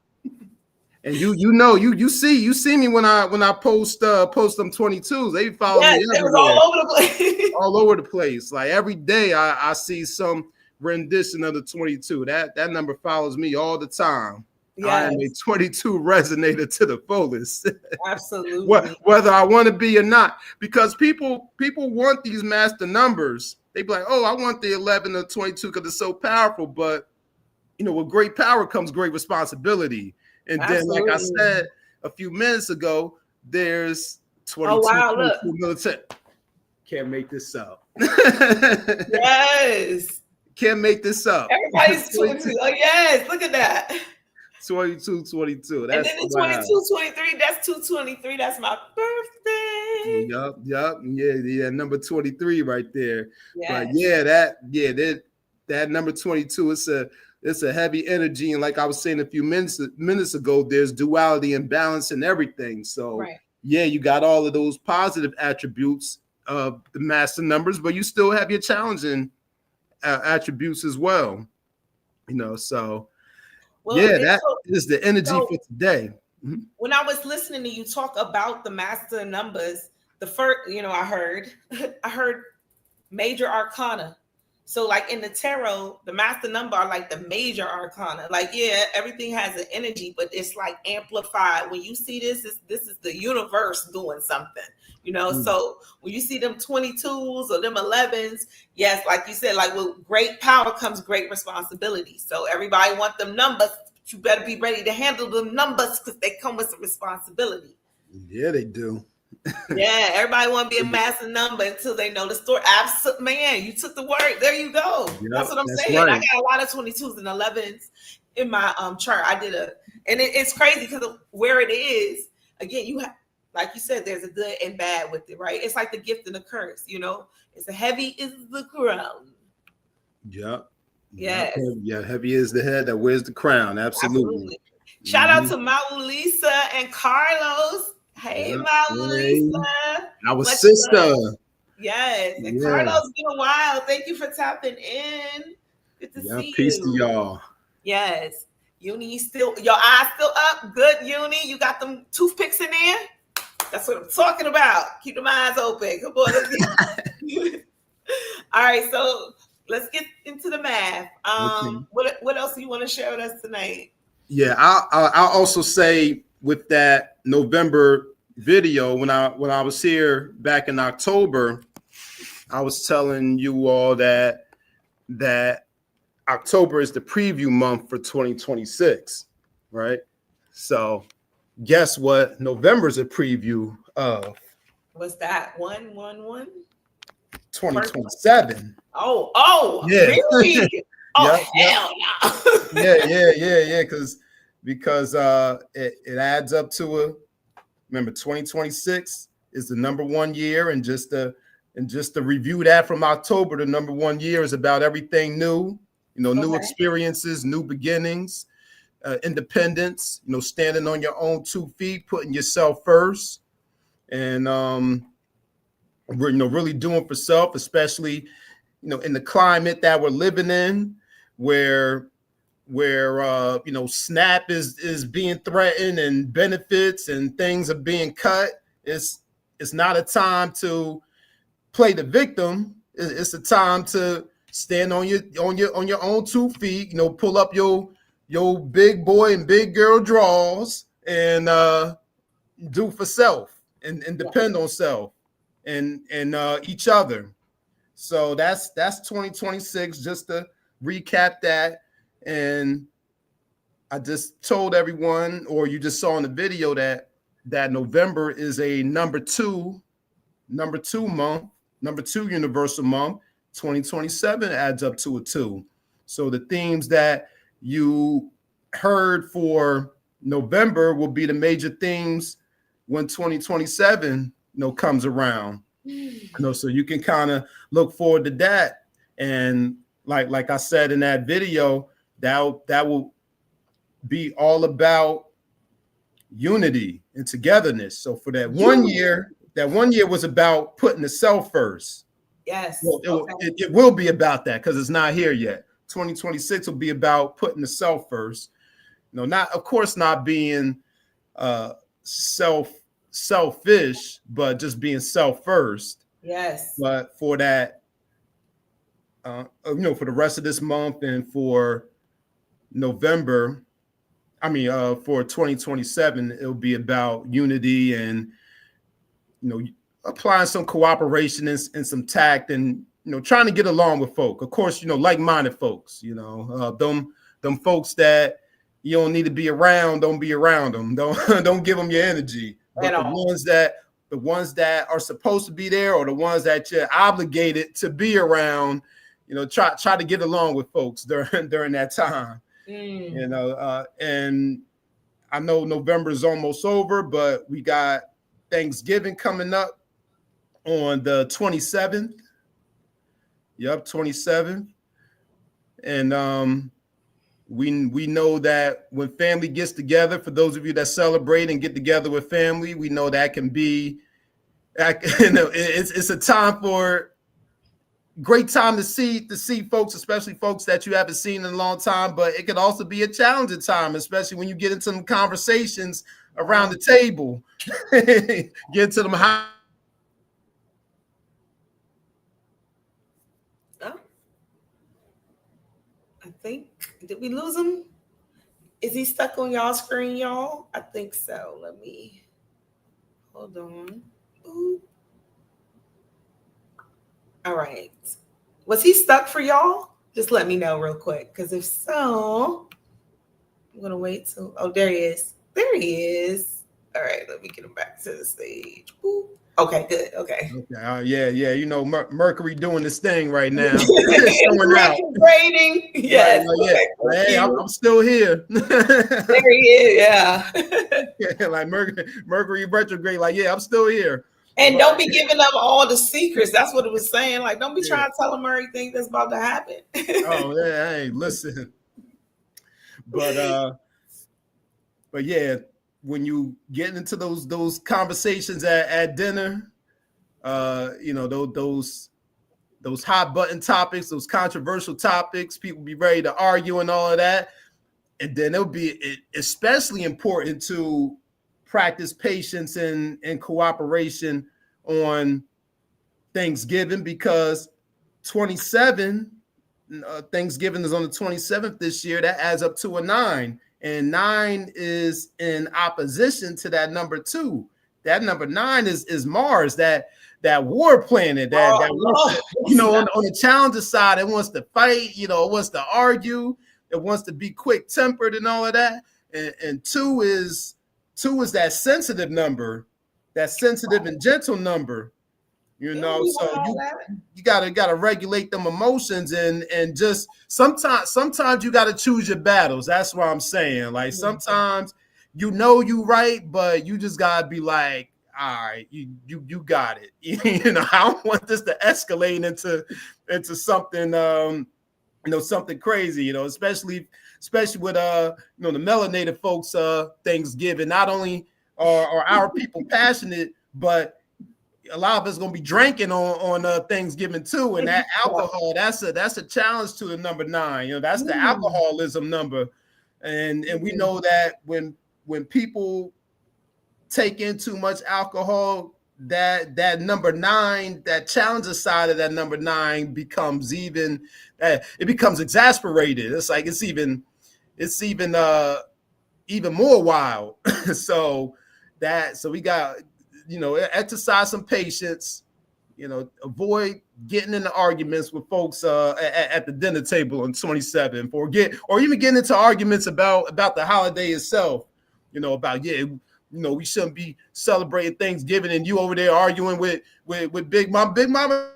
And you see me when I post them 22s. They follow me everywhere. It was all over the place. All over the place. Like every day I see some rendition of the 22. That number follows me all the time. Yes. I am a 22 resonator to the fullest. Absolutely. Whether I want to be or not, because people want these master numbers. They be like, oh, I want the 11 or 22 because it's so powerful. But with great power comes great responsibility. And Absolutely. Then, like I said a few minutes ago, there's 22. Oh wow! Look, military. Can't make this up. Yes. Can't make this up. Everybody's 22. Oh yes, look at that. 22. That's and then the 22, 23, that's 223. That's my birthday. Yup. Yeah, number 23 right there. Yes. But that number 22, it's a heavy energy. And like I was saying a few minutes ago, there's duality and balance and everything. So you got all of those positive attributes of the master numbers, but you still have your challenging attributes as well. So that is the energy for today. Mm-hmm. When I was listening to you talk about the master numbers, the first, I heard major arcana. So like in the tarot, the master number are like the major arcana. Like, everything has an energy, but it's like amplified. When you see this is the universe doing something, So when you see them 22s or them 11s, yes, like you said, like with great power comes great responsibility. So everybody want them numbers, but you better be ready to handle them numbers because they come with some responsibility. Yeah, they do. Everybody want to be a master number until they know the story. Absolutely, man. You took the word. There you go. Yep, that's what I'm saying. Right. I got a lot of 22s and 11s in my chart. I did it's crazy because of where it is. Again, you have, like you said, there's a good and bad with it, right? It's like the gift and the curse. It's a heavy is the crown. Yep. Yes. Yeah, heavy is the head that wears the crown. Absolutely. Shout out to Maulisa and Carlos. Hey, Maulisa. Our sister. Yes. And Carlos, been a while. Thank you for tapping in. Good to see Peace you. to y'all. Yes. Uni, still, your eyes still up. Good, Uni. You got them toothpicks in there? That's what I'm talking about. Keep them eyes open. Come on. All right, so let's get into the math. What else do you want to share with us tonight? Yeah, I'll also say with that November video, when I was here back in October, I was telling you all that October is the preview month for 2026, right? So guess what? November is a preview of. What's that? 1/1/1? 2027. Oh, yeah. Really? Oh, hell no. Yeah. Because it adds up to remember 2026 is the number one year, and just to review that from October, the number one year is about everything new, new experiences, new beginnings, independence, standing on your own 2 feet, putting yourself first, and we're really doing for self, especially in the climate that we're living in, where SNAP is being threatened and benefits and things are being cut. It's not a time to play the victim. It's a time to stand on your own 2 feet. Pull up your big boy and big girl draws and do for self and depend on self and each other. So that's 2026. Just to recap that. And I just told everyone, or you just saw in the video, that November is a number two month, number 2 universal month. 2027 adds up to a 2. So the themes that you heard for November will be the major themes when 2027 comes around. So you can kind of look forward to that. And like I said in that video, that will be all about unity and togetherness. So for that 1 year, was about putting the self first. Yes. Well, it will be about that because it's not here yet. 2026 will be about putting the self first. Not being selfish, but just being self first. Yes. But for that, for the rest of this month and for November, for 2027, it'll be about unity and applying some cooperation and some tact and trying to get along with folk. Of course, like-minded folks. Them folks that you don't need to be around. Don't be around them. Don't give them your energy. But the ones that are supposed to be there, or the ones that you're obligated to be around, try to get along with folks during that time. And I know November is almost over, but we got Thanksgiving coming up on the 27th. Yep, 27th. And we know that when family gets together, for those of you that celebrate and get together with family, we know that can be, it's a time for great time to see folks, especially folks that you haven't seen in a long time. But it could also be a challenging time, especially when you get into some conversations around the table. Get into them high. I think, did we lose him? Is he stuck on y'all screen, y'all? I think so. Let me, hold on. Ooh. All right. Was he stuck for y'all? Just let me know real quick, because if so, I'm going to wait till, oh, there he is. There he is. All right, let me get him back to the stage. Ooh. Okay, good. Okay. Yeah. Mercury doing this thing right now. Retrograding. Yes. Hey, I'm still here. There he is. Yeah. Like Mercury retrograde. Like, yeah, I'm still here. And don't be giving up all the secrets. That's what it was saying. Like, don't be trying to tell them everything that's about to happen. Oh, yeah. Hey, listen. But but yeah, when you get into those conversations at dinner, those hot button topics, those controversial topics, people be ready to argue and all of that. And then it'll be especially important to practice patience and cooperation on Thanksgiving, because 27, Thanksgiving is on the 27th this year. That adds up to a 9. And 9 is in opposition to that number 2. That number 9 is Mars, that war planet that wants to, on the challenger side, it wants to fight, it wants to argue, it wants to be quick tempered and all of that. And 2 is that sensitive number, that sensitive and gentle number, so you gotta regulate them emotions and just sometimes you gotta choose your battles. That's what I'm saying. Like sometimes you right, but you just gotta be like, all right, you got it. I don't want this to escalate into something something crazy, especially with the melanated folks Thanksgiving. Not only are our people passionate, but a lot of us gonna be drinking on Thanksgiving too, and that alcohol, that's a challenge to the number 9. That's the alcoholism number, and we know that when people take in too much alcohol, that number 9, that challenger side of that number 9 becomes it becomes exasperated. It's like it's even more wild. so we got. Exercise some patience, avoid getting into arguments with folks at the dinner table on 27th, or even getting into arguments about the holiday itself, about, we shouldn't be celebrating Thanksgiving and you over there arguing with Big Mama. Big Mama,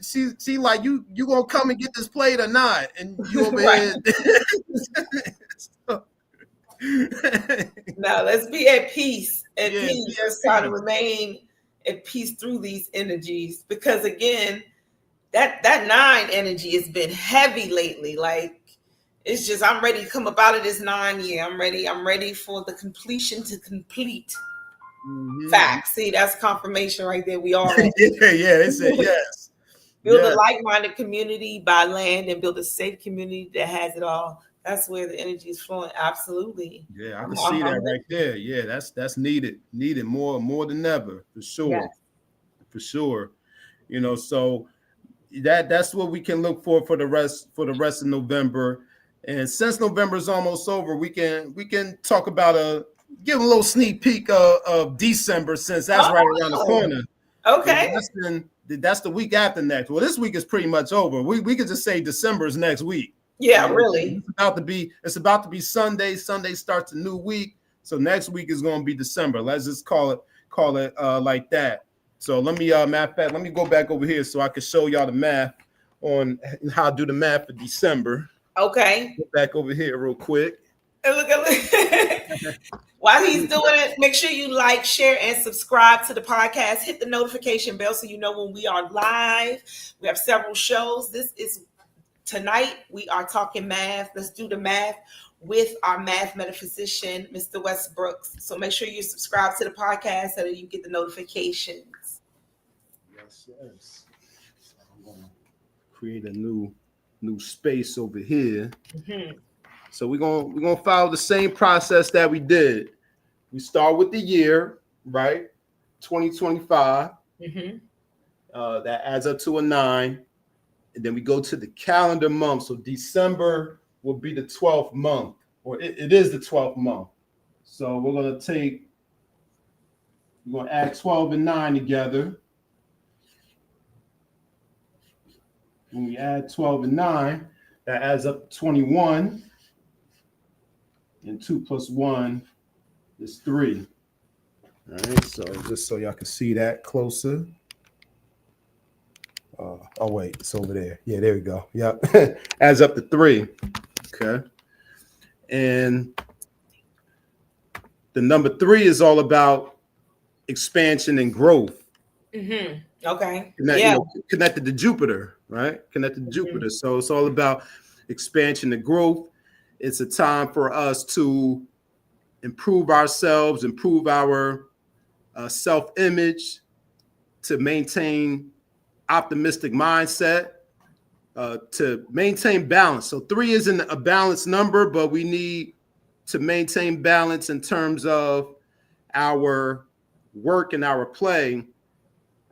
she like, you gonna come and get this plate or not? And you over here. Now let's be at peace. Let's try to remain at peace through these energies, because again, that 9 energy has been heavy lately. Like, it's just, I'm ready to come up out of this 9 year. I'm ready for the completion to complete. Facts. See, that's confirmation right there. We all they said yes. Build a like-minded community, buy land, and build a safe community that has it all. That's where the energy is flowing. Absolutely. Yeah, I can see that right there. Yeah, that's needed more than ever, for sure. Yes. For sure. So that's what we can look for the rest of November. And since November is almost over, we can talk about give a little sneak peek of December, since that's right around the corner. Okay. That's the week after next. Well, this week is pretty much over. We could just say December is next week. Yeah, really. It's about to be Sunday. Sunday starts a new week. So next week is going to be December. Let's just call it like that. So let me let me go back over here so I can show y'all the math on how to do the math for December. Okay. Go back over here real quick. Look. While he's doing it, make sure you like, share, and subscribe to the podcast. Hit the notification bell so you know when we are live. We have several shows. This is tonight. We are talking math. Let's do the math with our math metaphysician, Mr. Westbrooks. So make sure you subscribe to the podcast so that you get the notifications. Yes. So I'm gonna create a new space over here. Mm-hmm. So we're gonna follow the same process that we did. We start with the year, right? 2025. Mm-hmm. That adds up to a 9. And then we go to the calendar month. So December will be the 12th month, or it is the 12th month. So we're going to add 12 and 9 together. When we add 12 and 9, that adds up to 21. And 2 plus 1 is 3. All right, so just so y'all can see that closer. Oh wait, it's over there. Yeah, there we go. Yep. Adds up to 3. Okay. And the number 3 is all about expansion and growth. Mm-hmm. Okay. Connected to Jupiter, right? Connected to Jupiter. So it's all about expansion and growth. It's a time for us to improve ourselves, improve our self-image, to maintain optimistic mindset, to maintain balance. So 3 isn't a balanced number, but we need to maintain balance in terms of our work and our play,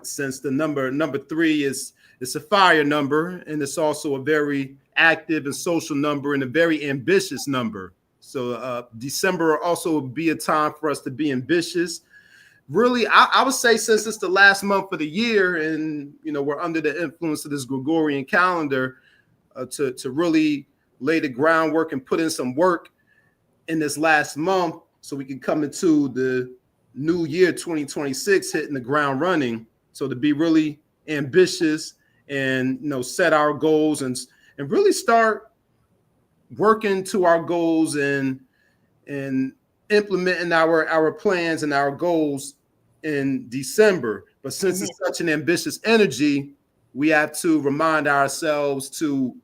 since the number 3 is a fire number, and it's also a very active and social number and a very ambitious number. So December will also be a time for us to be ambitious. Really, I would say, since it's the last month of the year and, you know, we're under the influence of this Gregorian calendar, to really lay the groundwork and put in some work in this last month so we can come into the new year 2026 hitting the ground running. So to be really ambitious and, you know, set our goals and really start working to our goals and implementing our plans and our goals in December. But since it's such an ambitious energy, we have to remind ourselves to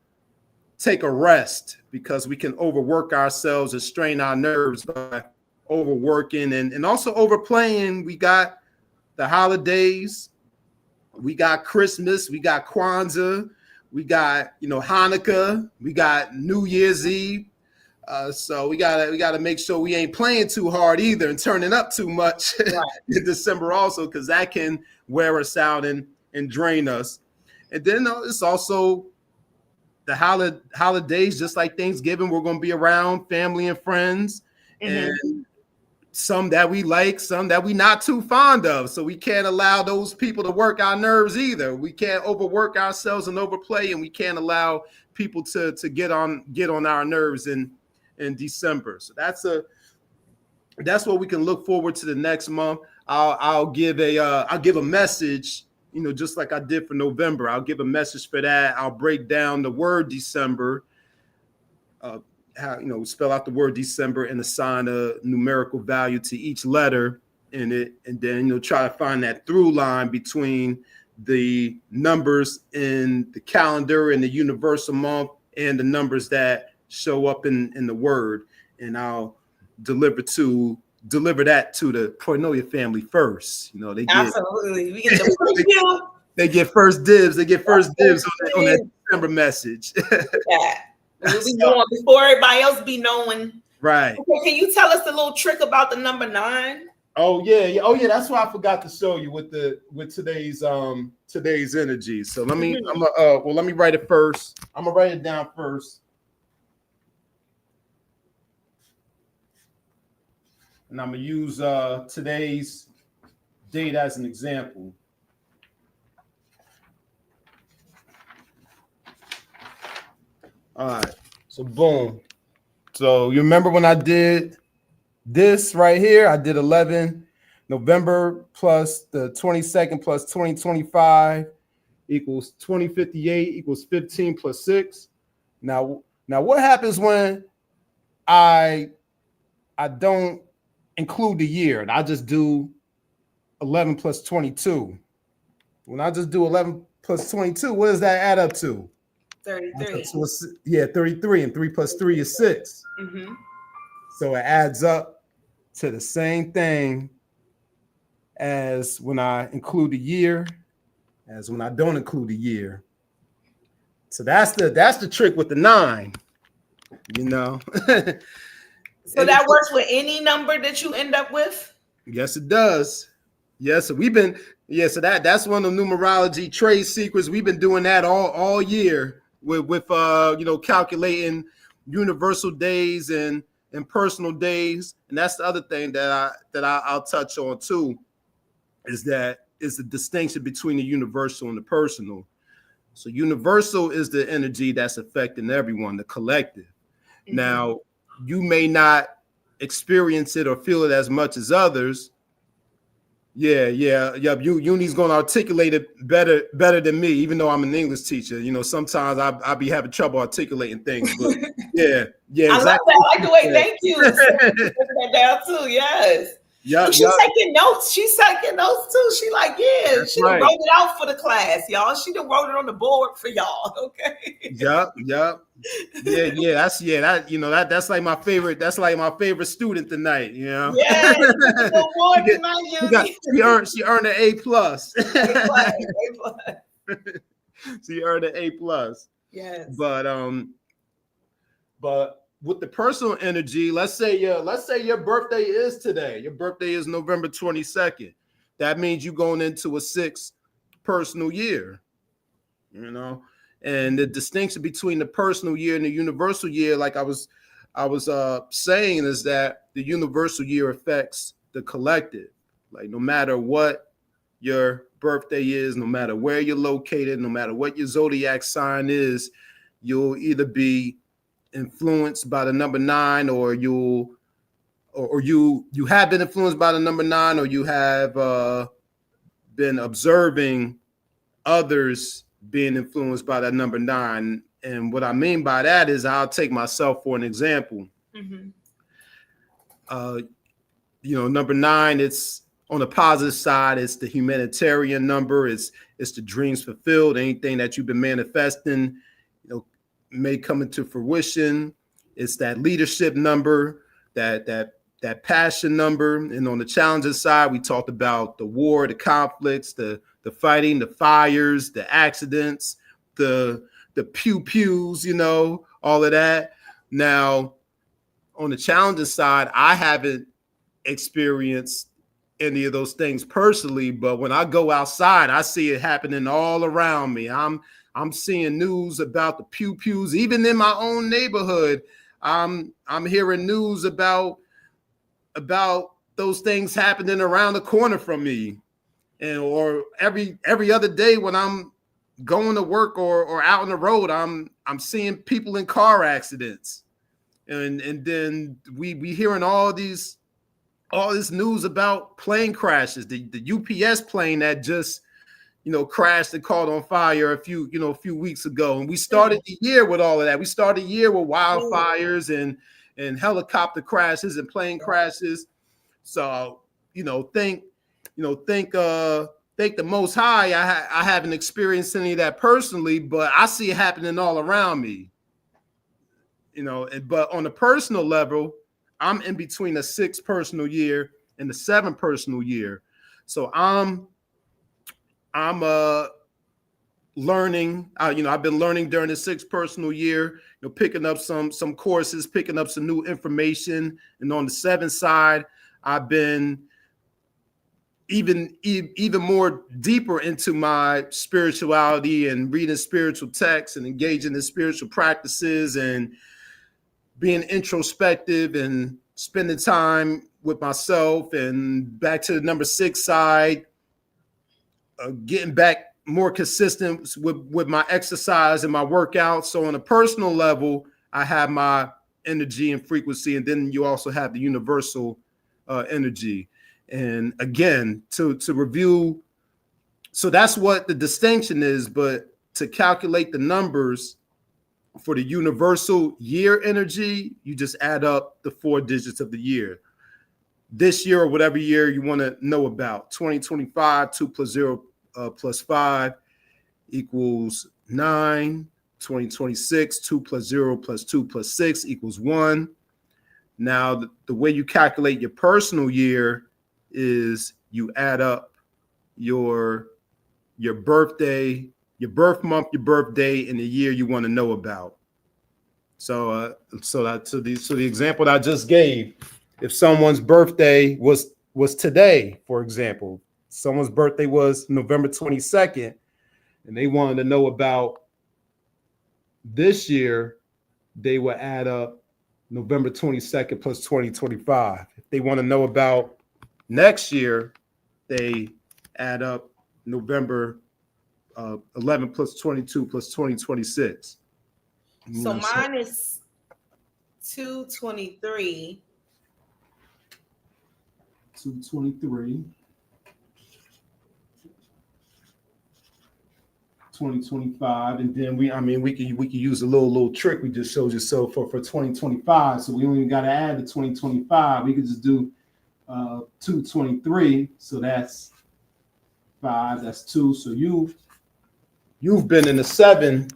take a rest, because we can overwork ourselves and strain our nerves by overworking and also overplaying. We got the holidays, we got Christmas, we got Kwanzaa, we got, you know, Hanukkah, we got New Year's Eve. So we gotta make sure we ain't playing too hard either and turning up too much in December also, because that can wear us out and drain us. And then it's also the holidays, just like Thanksgiving. We're going to be around family and friends, and some that we like, some that we not too fond of. So we can't allow those people to work our nerves either. We can't overwork ourselves and overplay, and we can't allow people to get on our nerves in December. So that's what we can look forward to the next month. I'll give a message, you know, just like I did for November. I'll give a message for that. I'll break down the word December, how, you know, spell out the word December and assign a numerical value to each letter in it, and then, you know, try to find that through line between the numbers in the calendar and the universal month and the numbers that show up in the word. And I'll deliver that to the Pronoia family first. You know, they get, absolutely, we get the they get first dibs. They get first dibs on that December message. Yeah, we'll be knowing before everybody else be knowing. Right. Okay, can you tell us a little trick about the number 9? Oh yeah. That's why I forgot to show you with today's energy. So let me let me write it first. I'm gonna write it down first. And I'm going to use today's date as an example. All right. So boom. So you remember when I did this right here? I did 11 November plus the 22nd plus 2025 equals 2058 equals 15 plus 6. Now what happens when I don't include the year and I just do 11 plus 22? When I just do 11 plus 22, what does that add up to? 33. So 33, and 3 plus 3 is 6. So it adds up to the same thing as when I include the year as when I don't include the year. So that's the trick with the 9, you know. So that works with any number that you end up with? Yes, it does. Yes, so so that's one of the numerology trade secrets. We've been doing that all year with you know, calculating universal days and personal days. And that's the other thing that I'll touch on too, is the distinction between the universal and the personal. So universal is the energy that's affecting everyone, the collective. Now, you may not experience it or feel it as much as others. Uni's gonna articulate it better than me, even though I'm an English teacher. You know, sometimes I be having trouble articulating things, but yeah, exactly. I like the way, thank you. That down too, yes. Yeah, she's taking notes. She's taking notes too. She like, yeah, she done wrote it out for the class, y'all. She done wrote it on the board for y'all. Okay. Yeah. That's like my favorite. That's like my favorite student tonight. You know. Yeah. She earned an A+. A+. She earned an A+. Yes. But with the personal energy, let's say your birthday is today. Your birthday is November 22nd. That means you're going into a 6th personal year. You know, and the distinction between the personal year and the universal year, like I was saying, is that the universal year affects the collective. Like no matter what your birthday is, no matter where you're located, no matter what your zodiac sign is, you'll either be influenced by the number 9, or you have been influenced by the number 9, or you have been observing others being influenced by that number 9. And what I mean by that is, I'll take myself for an example. Mm-hmm. Number 9, it's on the positive side, it's the humanitarian number, it's the dreams fulfilled, anything that you've been manifesting, may come into fruition. It's that leadership number, that passion number. And on the challenges side, we talked about the war, the conflicts, the fighting, the fires, the accidents, the pew-pews, all of that. Now, on the challenges side, I haven't experienced any of those things personally, but when I go outside, I see it happening all around me. I'm seeing news about the pew-pews, even in my own neighborhood. I'm hearing news about those things happening around the corner from me. And or every other day when I'm going to work or out on the road, I'm seeing people in car accidents, and then we hearing all this news about plane crashes. The UPS plane that just crashed and caught on fire a few weeks ago, and we started the year with all of that. We started the year with wildfires and helicopter crashes and plane crashes. So think the Most High, I haven't experienced any of that personally, but I see it happening all around me. But on a personal level, I'm in between the 6th personal year and the 7th personal year. So I'm learning. I've been learning during the 6th personal year, picking up some courses, picking up some new information. And on the 7th side, I've been even more deeper into my spirituality and reading spiritual texts and engaging in spiritual practices and being introspective and spending time with myself. And back to the number 6 side, getting back more consistent with my exercise and my workouts. So on a personal level, I have my energy and frequency, and then you also have the universal energy. And again, to review, so that's what the distinction is. But to calculate the numbers for the universal year energy, you just add up the 4 digits of the year. This year, or whatever year you want to know about, 2025, 2 + 0 + 5 equals 9. 2026, 2 + 0 + 2 + 6 equals 1. Now, the way you calculate your personal year is you add up your birthday, your birth month, your birthday, and the year you want to know about. So the example that I just gave, if someone's birthday was today, for example, someone's birthday was November 22nd, and they wanted to know about this year, they would add up November 22nd plus 2025. If they want to know about next year, they add up November 11 plus 22 plus 2026. So mine is 223. 223. 2025, and then we can use a little trick we just showed you. So for 2025, so we only got to add the 2025. We could just do 223. So that's 5. That's 2. So you've been in a seven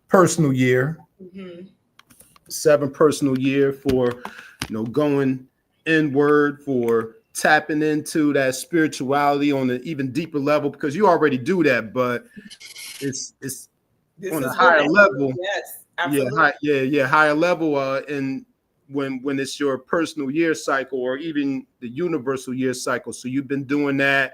personal year. Mm-hmm. 7 personal year for going inward, for tapping into that spirituality on an even deeper level, because you already do that, but it's This on a is higher what- level. Yes, absolutely. Higher level. And when it's your personal year cycle, or even the universal year cycle. So you've been doing that.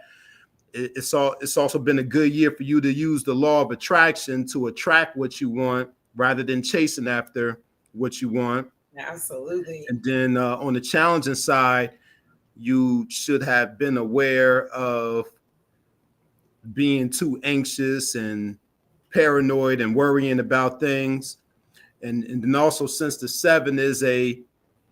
It's also been a good year for you to use the law of attraction to attract what you want, rather than chasing after what you want. Absolutely. And then on the challenging side, you should have been aware of being too anxious and paranoid and worrying about things. And then also, since the 7 is a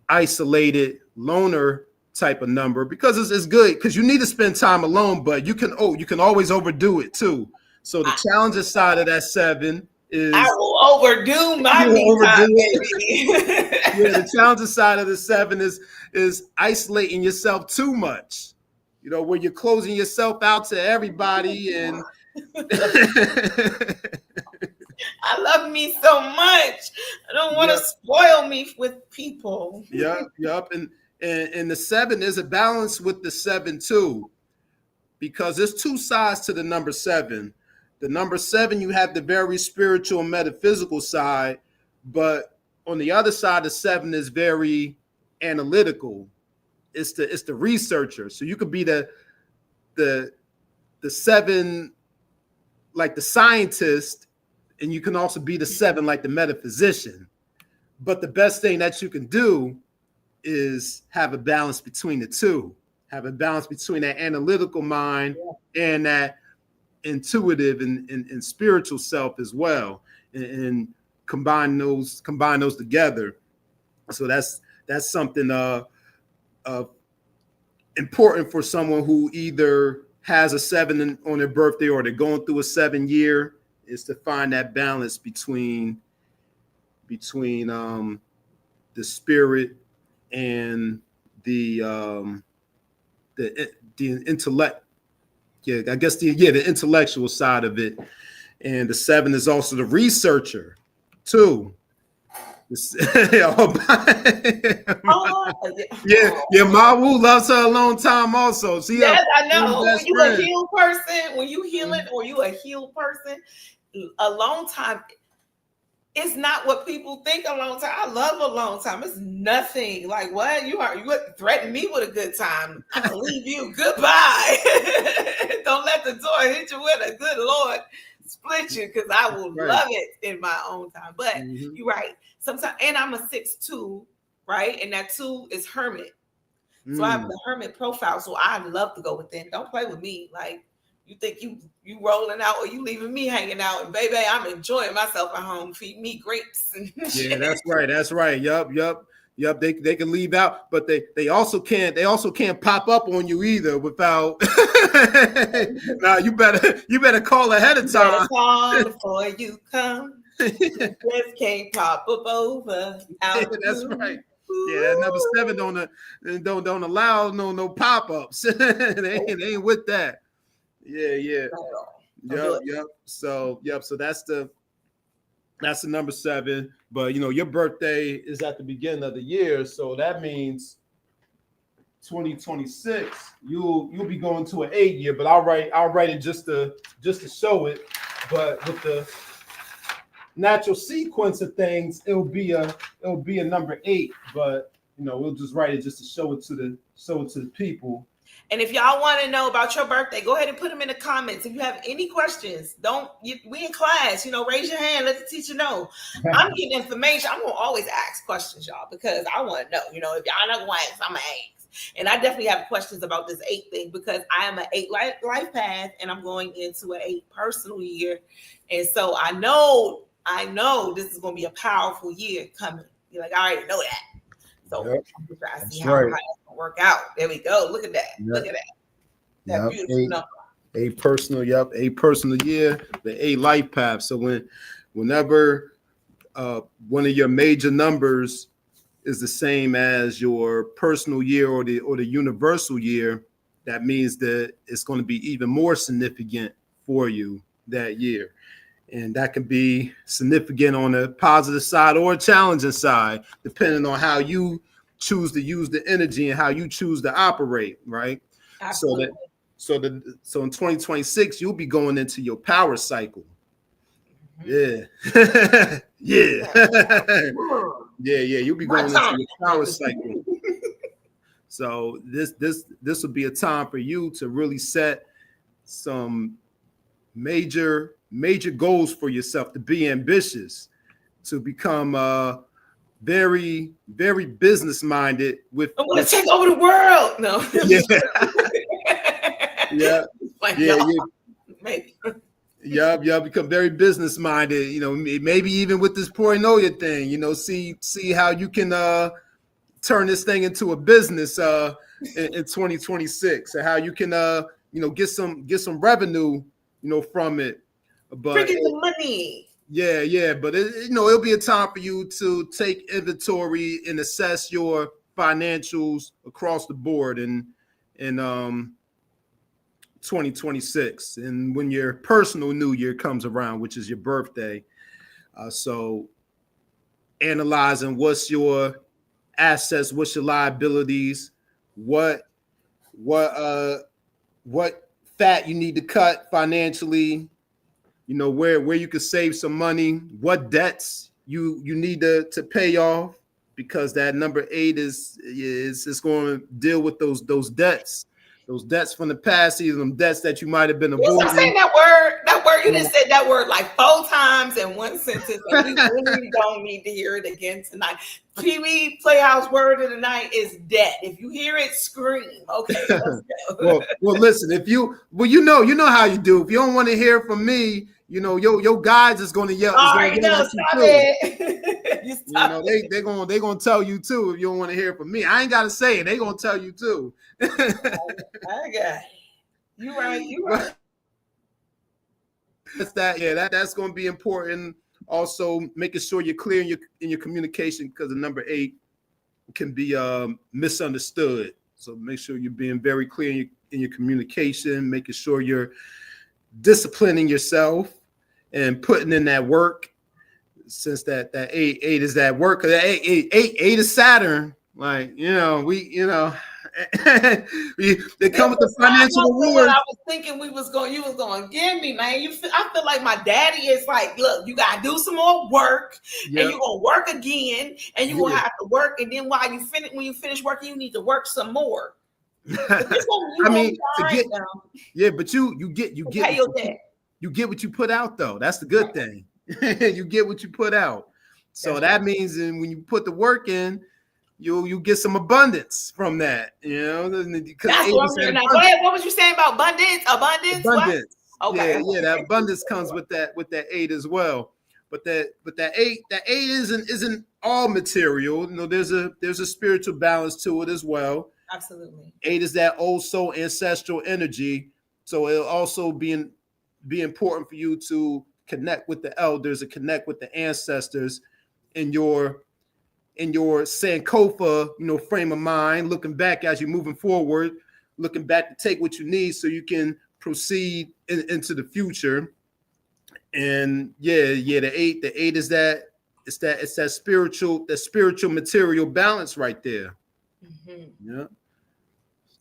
isolated loner type of number, because it's good, because you need to spend time alone, but you can always overdo it too. So the challenging side of that 7 is I will overdo my me time, baby. Yeah, the challenging side of the 7 is isolating yourself too much. Where you're closing yourself out to everybody, and I love me so much. I don't want to spoil me with people. Yep. And the 7 is a balance with the 7 too, because there's 2 sides to the number 7. The number 7, you have the very spiritual and metaphysical side, but on the other side, the 7 is very analytical. It's the researcher. So you could be the 7 like the scientist, and you can also be the 7 like the metaphysician. But the best thing that you can do is have a balance between the two. Have a balance between that analytical mind and that intuitive and spiritual self as well, and combine those together. So that's something important for someone who either has a 7 on their birthday, or they're going through a 7 year, is to find that balance between the spirit and the intellect. Yeah, I guess the intellectual side of it. And the 7 is also the researcher too. Ma Wu loves her a long time also. Yes, I know. When you a healed person, when you healing, or you a healed person, a long time, it's not what people think a long time. I love a long time. It's nothing. Like, what? You threaten me with a good time. I'm gonna leave you. Goodbye. Don't let the door hit you with a good Lord split you, because I will love it in my own time. But you're right. Sometimes, and I'm a 6'2", right? And that 2 is hermit. So I have the hermit profile. So I love to go within. Don't play with me. Like, you think you rolling out, or you leaving me hanging out, and baby, I'm enjoying myself at home. Feed me grapes and shit. Yeah, that's right. Yup. They can leave out, but they also can't pop up on you either without. Now you better call ahead of time. Better call before you come. Just can't pop up over. That's right. Yeah, that number 7 don't allow no pop-ups. they ain't with that. Yeah. Yep. So that's the number 7. But your birthday is at the beginning of the year, so that means 2026 you'll be going to an 8 year. But I'll write it just to show it. But with the natural sequence of things, it'll be a number 8. But we'll just write it just to show it to the people. And if y'all want to know about your birthday, go ahead and put them in the comments. If you have any questions, we in class, raise your hand, let the teacher know. I'm getting information. I'm going to always ask questions, y'all, because I want to know, if y'all not going to ask, I'm going to ask. And I definitely have questions about this 8 thing, because I am an 8 life path, and I'm going into an 8 personal year. And so I know this is going to be a powerful year coming. I already know that. So I'm just trying to see how it's going to work out. There we go. Look at that. Look at that. That beautiful number. 8 personal, 8 personal year, the 8 life path. So whenever one of your major numbers is the same as your personal year or the universal year, that means that it's going to be even more significant for you that year. And that can be significant on a positive side or a challenging side, depending on how you choose to use the energy and how you choose to operate, right? Absolutely. So in 2026, you'll be going into your power cycle. Yeah. Yeah. You'll be going into your power cycle. So this will be a time for you to really set some major goals for yourself, to be ambitious, to become very, very business minded. I'm gonna take over the world. No. Yeah. Like, maybe. Yeah, become very business minded. You know, maybe even with this Pronoia thing. You know, see how you can turn this thing into a business in 2026, and how you can get some revenue, from it. But bringing the money. Yeah, but it'll be a time for you to take inventory and assess your financials across the board in 2026, and when your personal new year comes around, which is your birthday. So analyzing what's your assets, what's your liabilities, what fat you need to cut financially, where you could save some money, what debts you need to pay off, because that number 8 is going to deal with those debts. Those debts from the past, either them debts that you might have been avoiding. You saying that word, you just said that word like 4 times in one sentence, and we really don't need to hear it again tonight. Pee-wee Playhouse word of the night is debt. If you hear it, scream. Okay, let's go. well, listen, you know how you do. If you don't want to hear from me, your guides is going to yell. All right, stop it. They're gonna tell you too if you don't want to hear from me. I ain't gotta say it. They're gonna tell you too. I got it. You right. That's going to be important. Also, making sure you're clear in your communication, because the number 8 can be misunderstood. So make sure you're being very clear in your communication, making sure you're disciplining yourself and putting in that work. Since that 8 is that work, because 8 is Saturn. Like, they come with the financial reward. I was thinking you was going to give me, man. I feel like my daddy is like, look, you got to do some more work, and you're going to work again, and you're going to have to work. And then when you finish working, you need to work some more. But you get what you put out, though. That's the good thing. You get what you put out. So that means when you put the work in, you get some abundance from that, That's what I'm saying. Now, go ahead. What was you saying about abundance? Abundance. What? Okay. Yeah, that abundance comes with that 8 as well. But that 8 isn't all material. There's a spiritual balance to it as well. Absolutely. 8 is that old soul ancestral energy. So it'll also be important for you to connect with the elders and connect with the ancestors in your Sankofa, frame of mind, looking back as you're moving forward, looking back to take what you need so you can proceed into the future. And the 8 is that spiritual material balance right there. Mm-hmm. Yeah.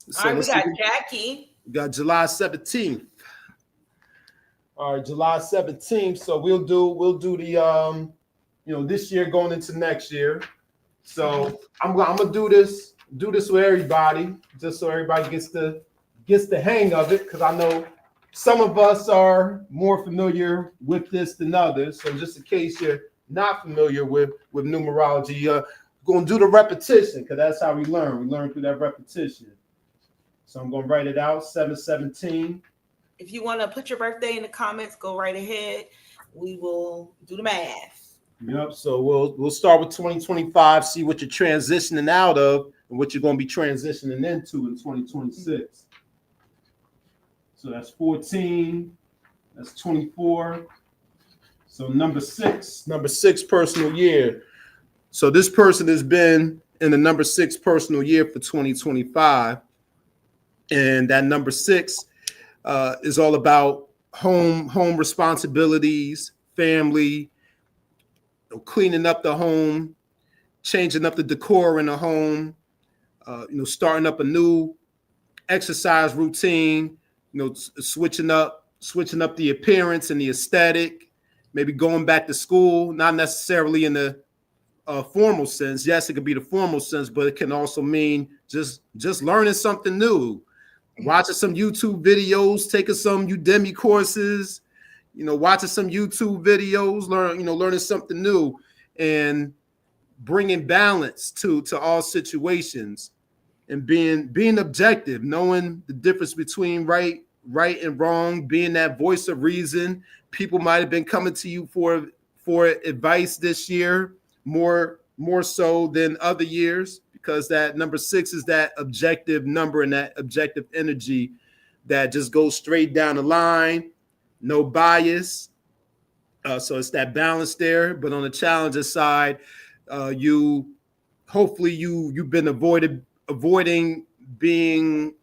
So all right, we got Jackie. We got July 17th. All right, July 17th. So we'll do the this year going into next year. So I'm gonna do this with everybody, just so everybody gets the hang of it, because I know some of us are more familiar with this than others. So just in case you're not familiar with numerology, gonna do the repetition, because that's how we learn. We learn through that repetition. So I'm gonna write it out, 7/17. If you want to put your birthday in the comments, go right ahead. We will do the math. Yep. So we'll start with 2025, see what you're transitioning out of and what you're going to be transitioning into in 2026. So that's 14. That's 24. So number six personal year. So this person has been in the number 6 personal year for 2025. And that number 6 is all about home responsibilities, family, cleaning up the home, changing up the decor in the home, starting up a new exercise routine, switching up the appearance and the aesthetic, maybe going back to school, not necessarily in the formal sense. Yes, it could be the formal sense, but it can also mean just learning something new, watching some YouTube videos, taking some Udemy courses, watching some YouTube videos, learning something new, and bringing balance to all situations, and being objective, knowing the difference between right and wrong, being that voice of reason. People might have been coming to you for advice this year, more so than other years, because that number 6 is that objective number and that objective energy that just goes straight down the line, no bias. So it's that balance there. But on the challenger side, you've been avoiding being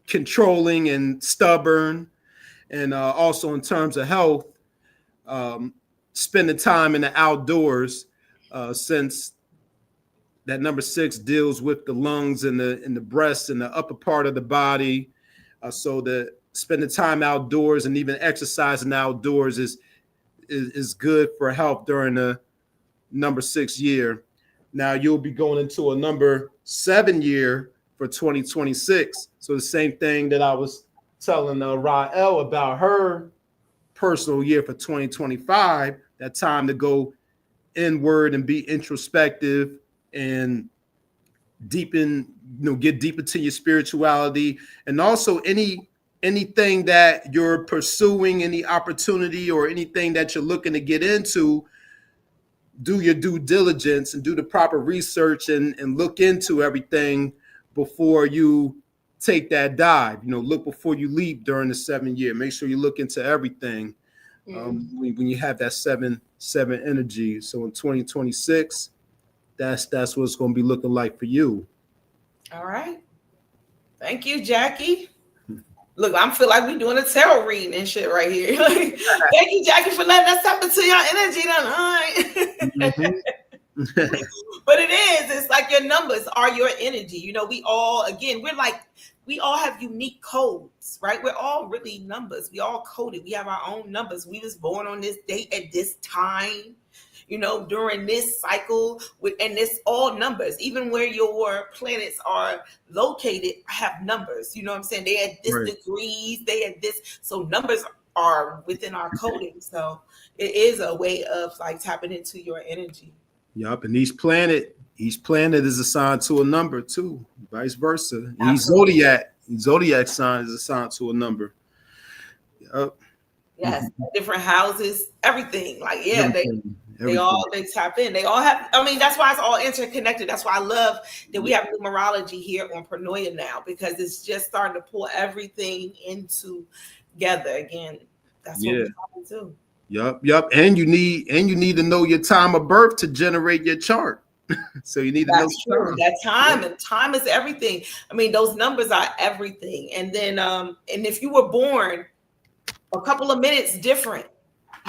controlling and stubborn, and also in terms of health, spending time in the outdoors, since that number 6 deals with the lungs and the breast and the upper part of the body. So the spending time outdoors and even exercising outdoors is good for health during the number 6 year. Now you'll be going into a number 7 year for 2026. So the same thing that I was telling Rael about her personal year for 2025, that time to go inward and be introspective and get deep into your spirituality, and also anything that you're pursuing, any opportunity or anything that you're looking to get into, do your due diligence and do the proper research and look into everything before you take that dive. Look before you leap during the 7 year. Make sure you look into everything when you have that seven energy. So in 2026, that's what it's going to be looking like for you. All right. Thank you, Jackie. Look, I feel like we're doing a tarot reading and shit right here. Thank you, Jackie, for letting us tap into your energy tonight. But it's like your numbers are your energy. We all have unique codes, right? We're all really numbers. We all coded. We have our own numbers. We was born on this date at this time, during this cycle, and it's all numbers. Even where your planets are located have numbers. You know what I'm saying? They had this degrees, they had this. So numbers are within our coding. So it is a way of like tapping into your energy. Yup, and each planet is assigned to a number too, vice versa. Each zodiac sign is assigned to a number. Yup. Yes, different houses, everything. They all tap in. They all have. That's why it's all interconnected. That's why I love that we have numerology here on Pronoia now, because it's just starting to pull everything into together again. That's what we're talking to. Yup. And you need to know your time of birth to generate your chart. So you need to know time. That time, and time is everything. Those numbers are everything. And then and if you were born a couple of minutes different,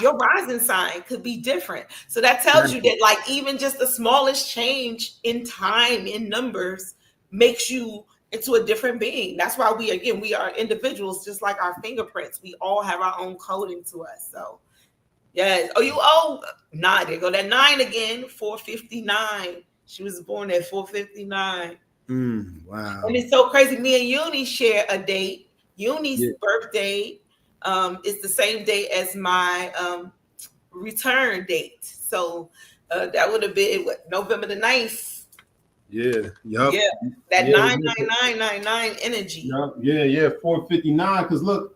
your rising sign could be different. So that tells you that even just the smallest change in time, in numbers, makes you into a different being. That's why we are individuals, just like our fingerprints. We all have our own coding to us. So yes. Nine. There go that 9 again. 459. She was born at 459. Wow. And it's so crazy. Me and Uni share a date. Uni's birthday is the same day as my return date. So that would have been November the 9th. Yeah. Yup. Yeah. That 99999 energy. Yup. Yeah. 459. Because what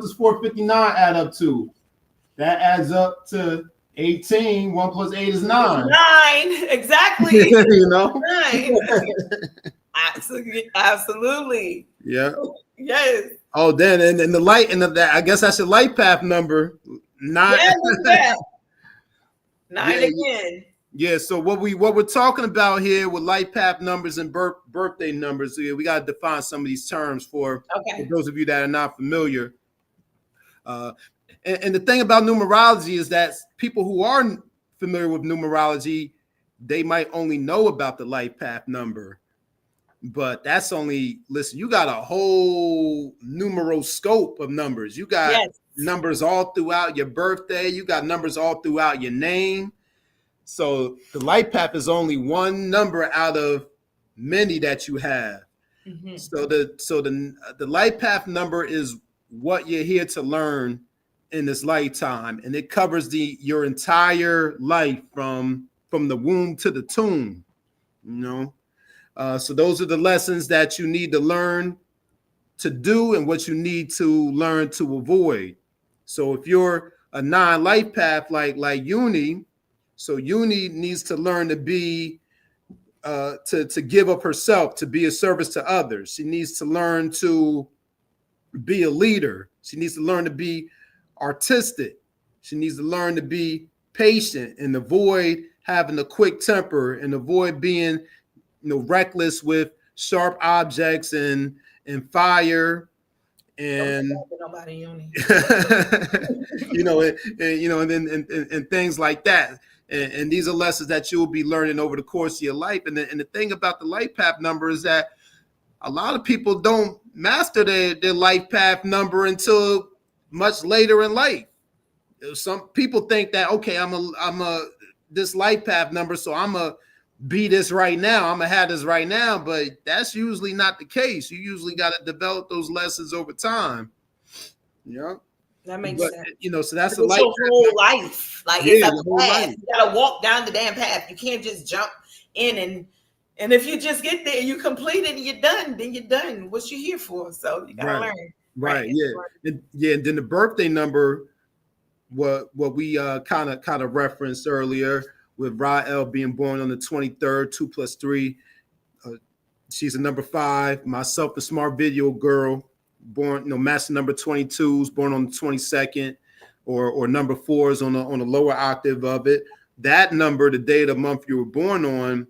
does 459 add up to? That adds up to 18. 1 plus 8 is 9. 9, exactly. 9. Absolutely. Yeah. Yes. Oh, then and the light and I guess that's your light path number. 9. Yeah, look at that. 9 again. Yeah, so what we're talking about here with life path numbers and birthday numbers, we got to define some of these terms for those of you that are not familiar. And the thing about numerology is that people who are familiar with numerology, they might only know about the life path number, but that's only, listen, you got a whole numeroscope of numbers. You got numbers all throughout your birthday. You got numbers all throughout your name. So the life path is only one number out of many that you have. Mm-hmm. So the life path number is what you're here to learn in this lifetime, and it covers your entire life from the womb to the tomb. You know, so those are the lessons that you need to learn to do, and what you need to learn to avoid. So if you're a non-life path like Uni, so Uni needs to learn to be to give up herself, to be a service to others. She needs to learn to be a leader. She needs to learn to be artistic. She needs to learn to be patient and avoid having a quick temper and avoid being, reckless with sharp objects and fire and and things like that. And these are lessons that you'll be learning over the course of your life. And the thing about the life path number is that a lot of people don't master their life path number until much later in life. Some people think that, okay, I'm a this life path number, so I'm a be this right now. I'm gonna have this right now, but that's usually not the case. You usually got to develop those lessons over time. That makes sense. So that's your whole life. Like it's like a path. You gotta walk down the damn path. You can't just jump in and if you just get there, you complete it, and you're done. Then you're done. What you here for? So you gotta learn. Right. And then the birthday number, what we kind of referenced earlier, with Rael being born on the 23rd, 2 + 3. She's a number 5. Myself, the smart video girl, born, master number 22s, born on the 22nd, or number 4s on the lower octave of it. That number, the day of the month you were born on,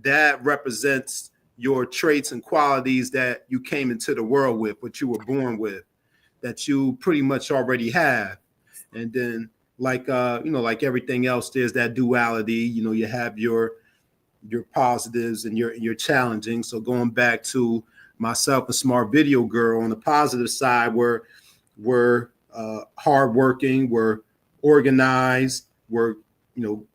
that represents your traits and qualities that you came into the world with, what you were born with, that you pretty much already have. And then like everything else, there's that duality. You have your positives and your challenging. So going back to myself, a smart video girl, on the positive side, we're hardworking, we're organized, we're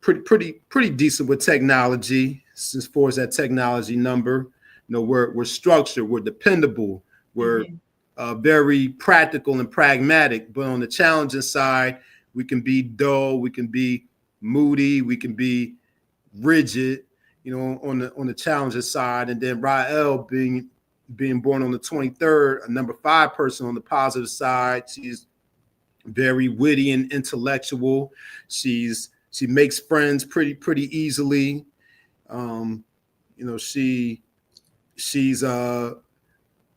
pretty decent with technology as far as that technology number. We're structured, we're dependable, we're very practical and pragmatic. But on the challenging side, we can be dull, we can be moody, we can be rigid, on the challenging side. And then Rael being born on the 23rd, a number 5 person on the positive side. She's very witty and intellectual. She makes friends pretty easily. She's a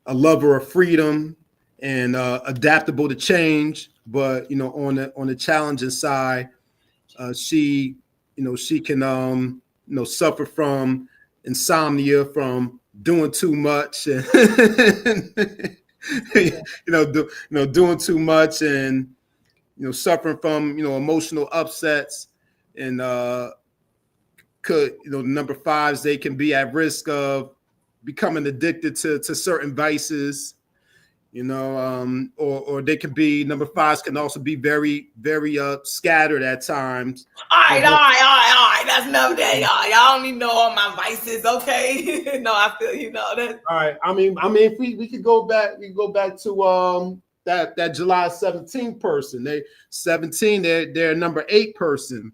lover of freedom and adaptable to change. But on the challenging side, she can suffer from insomnia, from doing too much, and doing too much, and suffering from emotional upsets, and number 5s, they can be at risk of becoming addicted to certain vices, or they can be, number 5s can also be very, very scattered at times. All right. That's enough day, y'all. Y'all don't need to know all my vices, okay? No, I feel that. All right. I mean, if we could go back, to that July 17th person. They're number 8 person,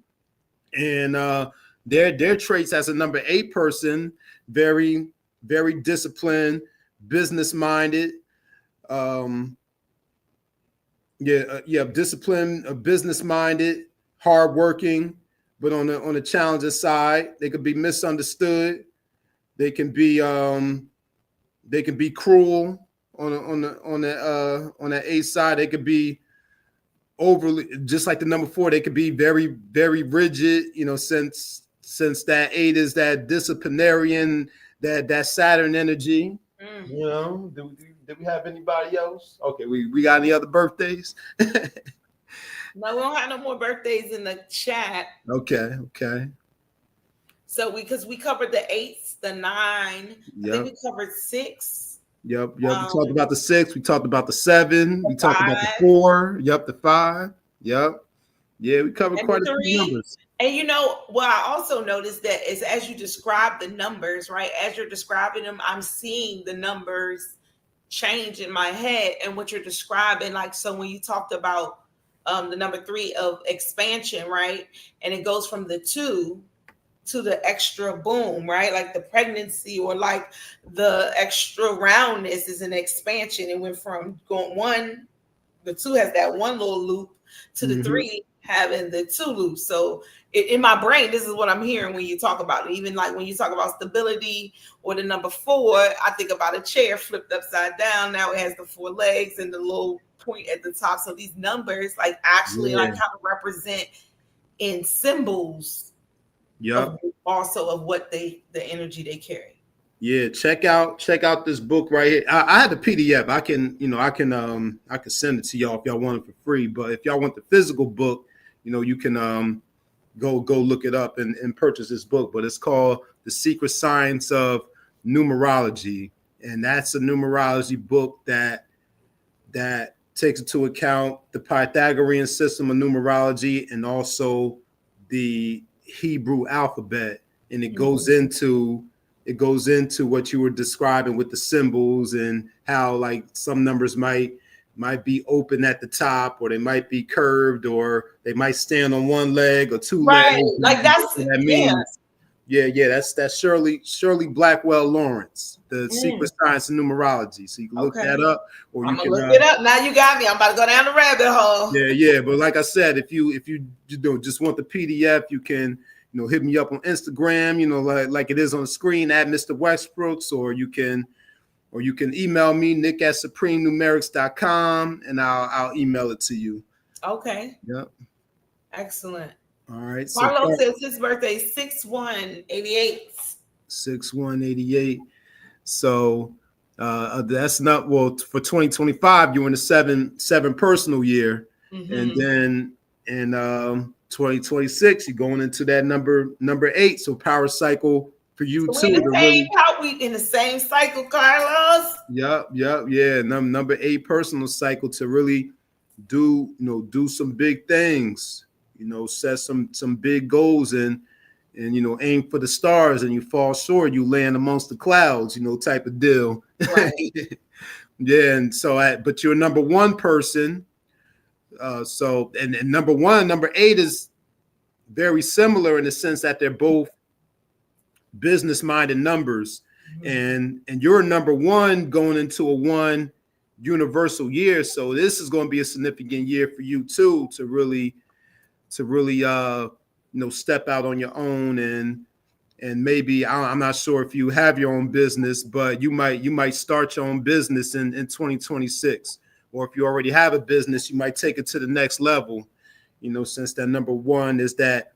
and their traits as a number 8 person, very, very disciplined, business minded. Disciplined, business minded, hardworking. But on the challenging side, they could be misunderstood. They can be cruel on that A side. They could be overly, just like the number 4. They could be very, very rigid. since that 8 is that disciplinarian, that Saturn energy. You know, did we have anybody else? Okay, we got any other birthdays? No, we don't have no more birthdays in the chat. Okay. So because we covered the 8s, the 9, I think we covered 6. Yep. We talked about the 6. We talked about the 7. We talked about the 4. Yep, the 5. Yep. Yeah, we covered quite a few numbers. And you know, well, I also noticed that is as you describe the numbers, right? As you're describing them, I'm seeing the numbers change in my head and what you're describing. Like, so when you talked about the number 3 of expansion, right? And it goes from the 2 to the extra boom, right? Like the pregnancy or like the extra roundness is an expansion. It went from going 1, the 2 has that one little loop to the 3 having the 2 loops. So in my brain, this is what I'm hearing when you talk about it. Even like when you talk about stability or the number 4, I think about a chair flipped upside down. Now it has the 4 legs and the little point at the top. So these numbers like actually like kind of represent in symbols. Also of what the energy they carry. Yeah, check out this book right here. I had the PDF. I can send it to y'all if y'all want it for free. But if y'all want the physical book, you can go look it up and purchase this book. But it's called The Secret Science of Numerology, and that's a numerology book that takes into account the Pythagorean system of numerology and also the Hebrew alphabet, and it goes into what you were describing with the symbols and how like some numbers might be open at the top, or they might be curved, or they might stand on one leg or 2 legs. Like that's what that means. That's Shirley Blackwell Lawrence, The Secret Science of Numerology. So you can look that up, or you can look it up. Now you got me. I'm about to go down the rabbit hole. Yeah. But like I said, if you just want the PDF, you can hit me up on Instagram. Like it is on the screen at Mr. Westbrooks, or you can email me nick@supremenumerics.com, and I'll email it to you. Okay. Yep. Excellent. All right. So Carlos says his birthday is 6/1/88. 6/1/88. So that's not for 2025. You're in the 7 personal year, and then in 2026 you're going into that number 8. So power cycle for you too. We in the same cycle, Carlos. Yep. Yeah. Number 8 personal cycle to really do some big things. Set some big goals and aim for the stars, and you fall short, you land amongst the clouds, type of deal. Right. Yeah, and so but you're a number 1 person. So number 8 is very similar in the sense that they're both business-minded numbers, and you're number 1 going into a 1 universal year. So this is going to be a significant year for you too, to really step out on your own, and maybe I'm not sure if you have your own business, but you might start your own business in 2026, or if you already have a business, you might take it to the next level, since that number 1 is that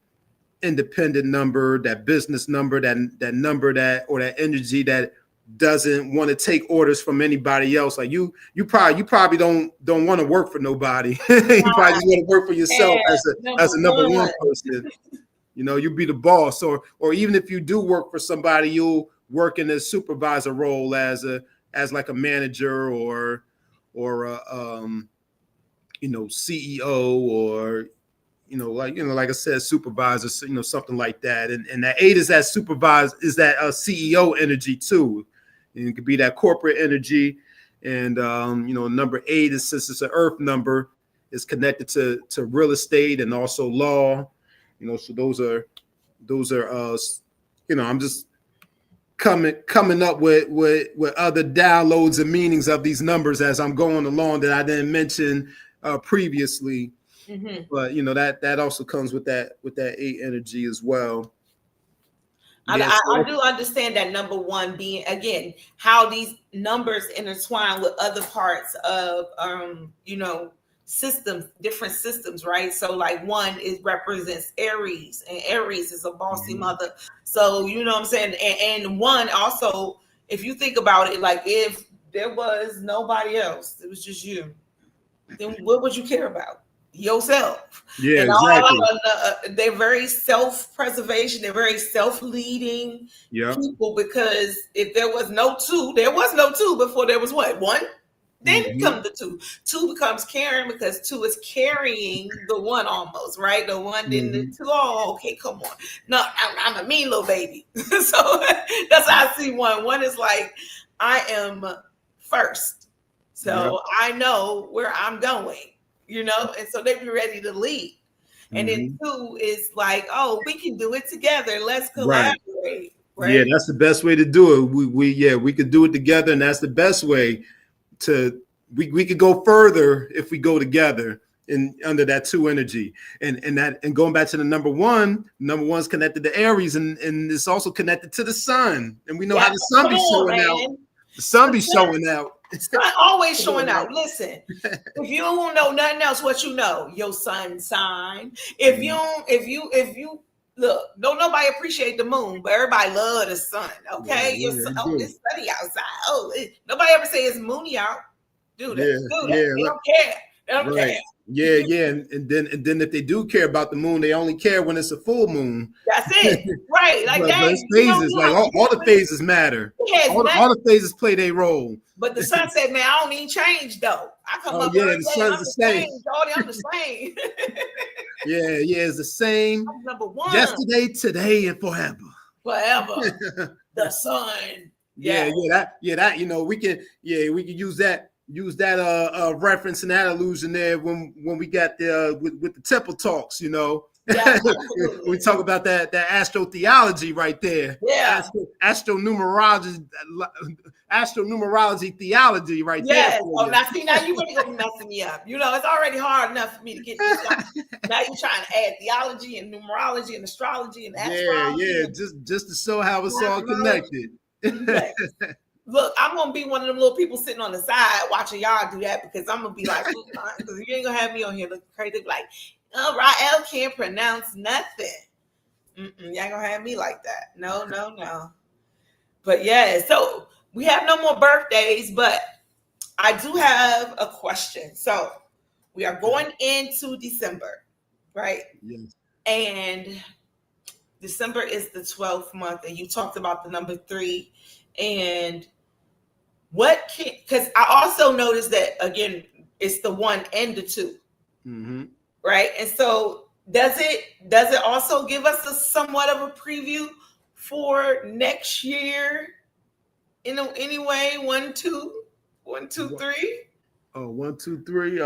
independent number, that business number, that number or that energy that doesn't want to take orders from anybody else. Like you probably don't want to work for nobody. You probably want to work for yourself as a number 1 person. You be the boss, or even if you do work for somebody, you'll work in a supervisor role as like a manager or a CEO, or like I said, supervisor, something like that. And that 8 is that CEO energy too. And it could be that corporate energy. And number 8 is, since it's an earth number, is connected to real estate and also law. So those are I'm just coming up with other downloads and meanings of these numbers as I'm going along that I didn't mention previously. But that also comes with that 8 energy as well. I do understand that number 1 being, again, how these numbers intertwine with other parts of systems, different systems, right? So like one is represents Aries, and Aries is a bossy mother. So you know what I'm saying? And one also, if you think about it, like if there was nobody else, it was just you, then what would you care about? Yourself. Yeah, and exactly. They're very self-preservation, they're very self-leading people, because if there was no two, there was no two before there was what? One? Then come the two. Two becomes caring, because two is carrying the one almost, right? The one, then the two. Oh, okay, come on. No, I'm a mean little baby. So that's how I see one. One is like, I am first. So I know where I'm going, you know, and so they be ready to lead. And then two is like, oh, we can do it together. Let's collaborate. Right? Yeah, that's the best way to do it. We could do it together, and that's the best way. We could go further if we go together in under that two energy, and going back to the number one's connected to Aries, and it's also connected to the sun, and we know how the sun be showing out. The sun be showing out. It's not always showing out. Listen, if you don't know nothing else, what you know, your sun sign. If you look, don't nobody appreciate the moon, but everybody love the sun. Okay, it's sunny outside. Oh, nobody ever say it's moony out. Do they? They don't care. They don't care. Yeah, and then if they do care about the moon, they only care when it's a full moon. That's it, right? Like that. It's phases, like all the phases matter. All the phases play their role. But the sun said, "Man, I don't need change though. I come up. Yeah, the sun's the same. I'm the same. Yeah, it's the same. I'm number one. Yesterday, today, and forever. Forever. The sun. That. You know, we can use that reference and that illusion there when we got the with the temple talks, you know. We talk about that astrotheology right there. Astronumerology theology right there. Oh, now you really gonna be messing me up. You know, it's already hard enough for me to get this. Now you're trying to add theology and numerology and astrology and astrology. Just to show how it's all connected. Look, I'm gonna be one of them little people sitting on the side watching y'all do that, because I'm gonna be like, because you ain't gonna have me on here looking crazy, like, oh, Rael can't pronounce nothing. You ain't gonna have me like that. No. But yeah, so we have no more birthdays, but I do have a question. So we are going into December, right? Yes. And December is the 12th month, and you talked about the number 3. And because I also noticed that, again, it's the 1 and the 2, right? And so does it also give us a somewhat of a preview for next year in any way? 1, 2, 1, 2, 3. Oh, 1, 2, 3.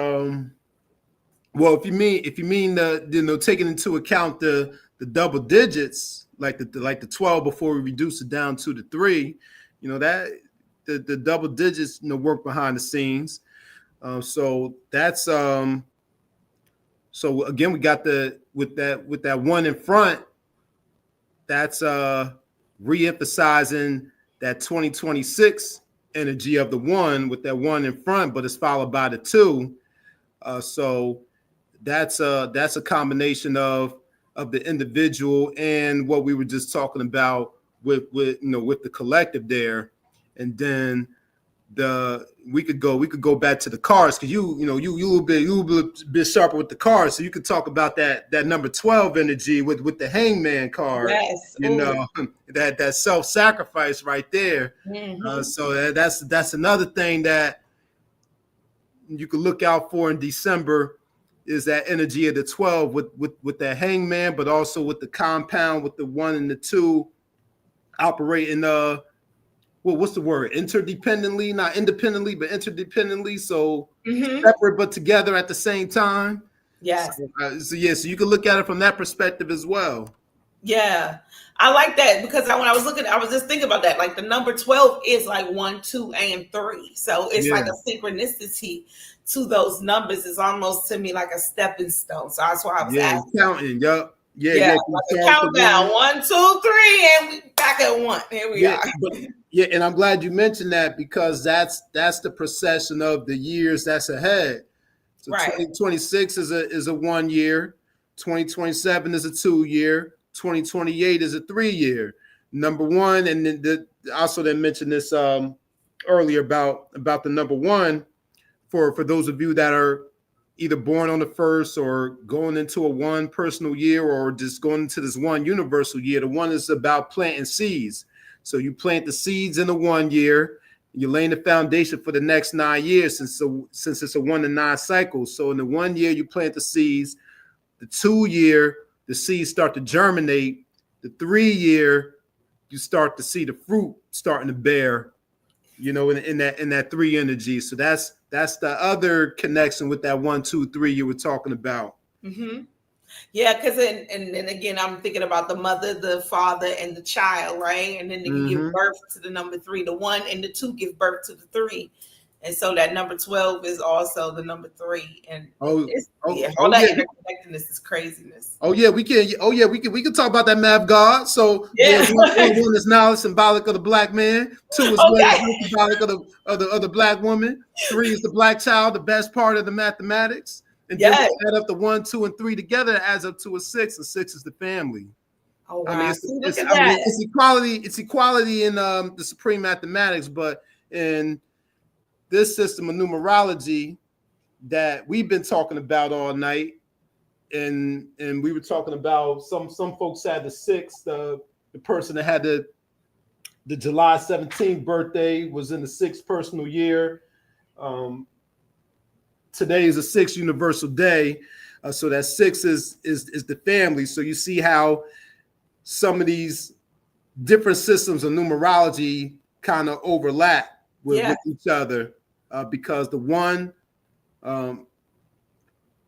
Well, if you mean the taking into account the double digits, like the 12 before we reduce it down to the 3, you know, that the double digits, you know, work behind the scenes. So that's so again, we got with that 1 in front, that's re-emphasizing that 2026 energy of the 1 with that 1 in front, but it's followed by the 2. So that's a combination of the individual and what we were just talking about with the collective there. And then we could go back to the cards, because you a little bit sharper with the cards, so you could talk about that number 12 energy with the hangman card. Yes. You know, that self-sacrifice right there. So that's another thing that you could look out for in December, is that energy of the 12 with that hangman, but also with the compound with the 1 and the 2 operating what's the word? Interdependently, not independently, but interdependently. So separate but together at the same time. Yes. So you can look at it from that perspective as well. Yeah, I like that, because when I was looking, I was just thinking about that. Like the number 12 is like 1, 2, and 3. So it's like a synchronicity to those numbers. Is almost to me like a stepping stone. So that's why I was asking. Counting. Yup. Yeah. Like countdown 1, 2, 3, and we back at 1. Here we are. And I'm glad you mentioned that, because that's the procession of the years that's ahead. So 2026 is a 1 year, 2027 is a 2 year, 2028 is a 3 year. Number one, and then also they mentioned this earlier about the number one for those of you that are either born on the first or going into a one personal year or just going into this one universal year. The one is about planting seeds. So you plant the seeds in the 1 year, you're laying the foundation for the next 9 years since it's a 1 to 9 cycle. So in the 1 year, you plant the seeds. The 2 year, the seeds start to germinate. The 3 year, you start to see the fruit starting to bear, in that 3 energy. So that's the other connection with that 1, 2, 3 you were talking about. Mm-hmm. Yeah, because and again, I'm thinking about the mother, the father, and the child, right? And then they give birth to the number 3. The 1 and the 2 give birth to the 3. And so that number 12 is also the number 3. And all that interconnectedness is craziness. We can talk about that math God. So one is knowledge, symbolic of the black man. 2 is symbolic of the black woman. 3 is the black child, the best part of the mathematics. And then add up the 1, 2, and 3 together, it adds up to a 6, and 6 is the family. Oh, wow. I mean, it's equality. It's equality in the supreme mathematics, but in this system of numerology that we've been talking about all night, and we were talking about some folks had the 6th, the person that had the July 17th birthday was in the 6th personal year. Today is a 6th universal day, so that 6 is the family. So you see how some of these different systems of numerology kind of overlap with each other, because the 1,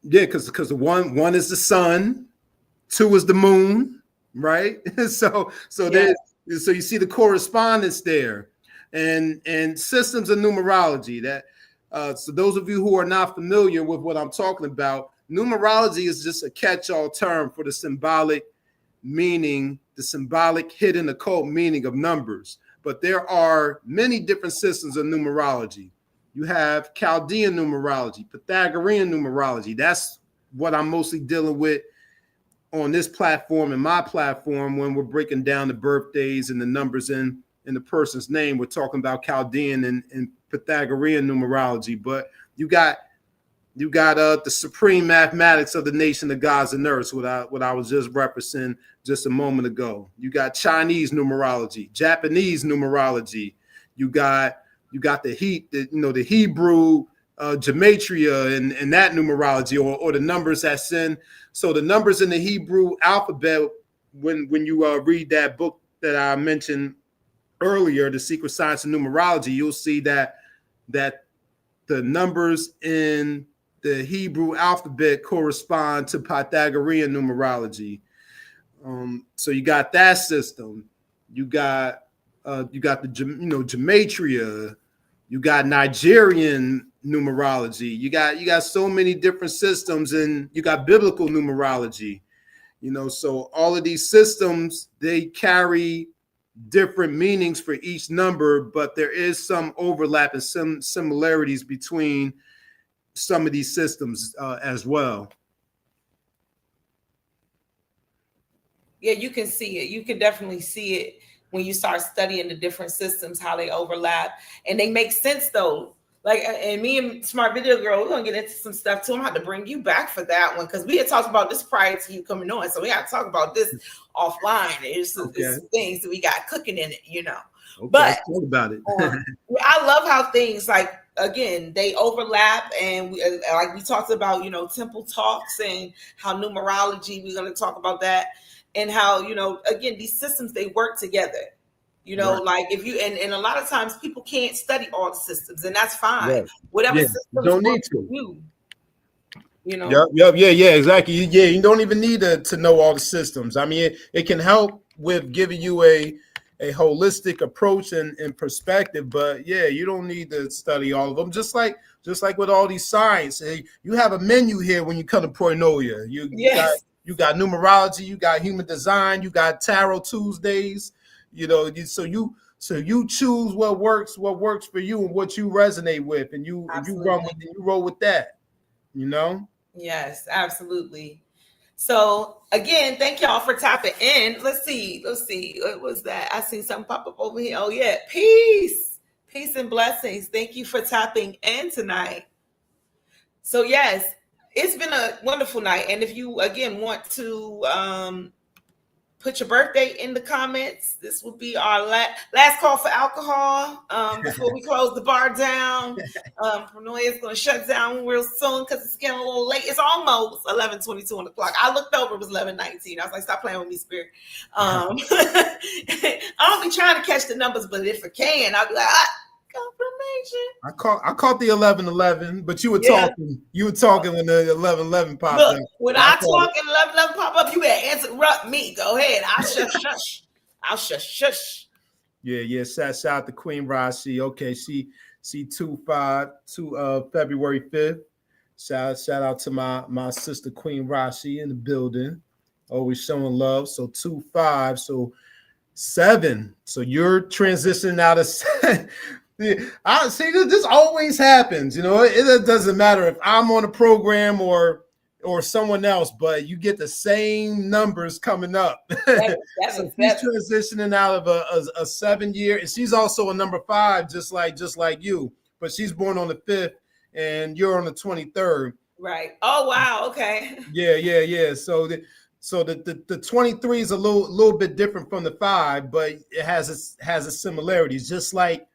because the one is the sun, 2 is the moon, right? so you see the correspondence there, and systems of numerology that. So those of you who are not familiar with what I'm talking about, numerology is just a catch-all term for the symbolic meaning, the symbolic hidden occult meaning of numbers. But there are many different systems of numerology. You have Chaldean numerology, Pythagorean numerology. That's what I'm mostly dealing with on this platform and my platform when we're breaking down the birthdays and the numbers in the person's name. We're talking about Chaldean and Pythagorean numerology, but you got the supreme mathematics of the nation of gods and earths, what I was just referencing just a moment ago. You got Chinese numerology, Japanese numerology. You got the Hebrew gematria and that numerology, or the numbers that's in. So the numbers in the Hebrew alphabet, when you read that book that I mentioned earlier, The Secret Science of Numerology, you'll see that the numbers in the Hebrew alphabet correspond to Pythagorean numerology. So you got that system. You got the gematria. You got Nigerian numerology. You got so many different systems, and you got biblical numerology. So all of these systems, they carry different meanings for each number, but there is some overlap and some similarities between some of these systems as well. Yeah, you can see it. You can definitely see it when you start studying the different systems, how they overlap, and they make sense though. Like, and me and Smart Video Girl, we're gonna get into some stuff too. I'm gonna have to bring you back for that one, because we had talked about this prior to you coming on, so we got to talk about this offline. It's some things that we got cooking in it, Okay, but let's talk about it. I love how things, like, again, they overlap, and like we talked about, temple talks and how numerology, we're going to talk about that, and how, again, these systems, they work together. Right. Like if you, and a lot of times people can't study all the systems, and that's fine. Right. Whatever systems don't need to. You, Yeah, exactly. Yeah, you don't even need to know all the systems. I mean, it can help with giving you a holistic approach and perspective, but yeah, you don't need to study all of them. Just like with all these science, you have a menu here when you come to Pronoia. You got numerology, you got human design, you got tarot Tuesdays. So you choose what works for you and what you resonate with, and you roll with that. you know? Yes, absolutely. So again, thank y'all for tapping in. Let's see. What was that? I see something pop up over here. Oh yeah, peace and blessings. Thank you for tapping in tonight. So yes, it's been a wonderful night. And if you again want to put your birthday in the comments, this will be our last call for alcohol before we close the bar down. Pronoia is going to shut down real soon because it's getting a little late. It's almost 11:22 on the clock. I looked over, it was 11:19. I was like, stop playing with me, Spirit. I don't be trying to catch the numbers, but if I can, I'll be like, confirmation. I caught the 11:11, but you were talking. You were talking when the 11:11 popped up. When I talk and 11:11 pop up, you better interrupt me. Go ahead. I'll shush. I'll shush. Yeah. Shout out to Queen Rashi. Okay, she 2/5 to February 5th. Shout out to my sister Queen Rashi in the building. Always showing love. So 2/5. So 7. So you're transitioning out of. I see this always happens, you know. It doesn't matter if I'm on a program or someone else, but you get the same numbers coming up. So she's transitioning out of a 7-year, and she's also a number 5, just like you. But she's born on the 5th, and you're on the 23rd. Right. Oh wow. Okay. Yeah. So the 23 is a little bit different from the 5, but it has a similarities, just like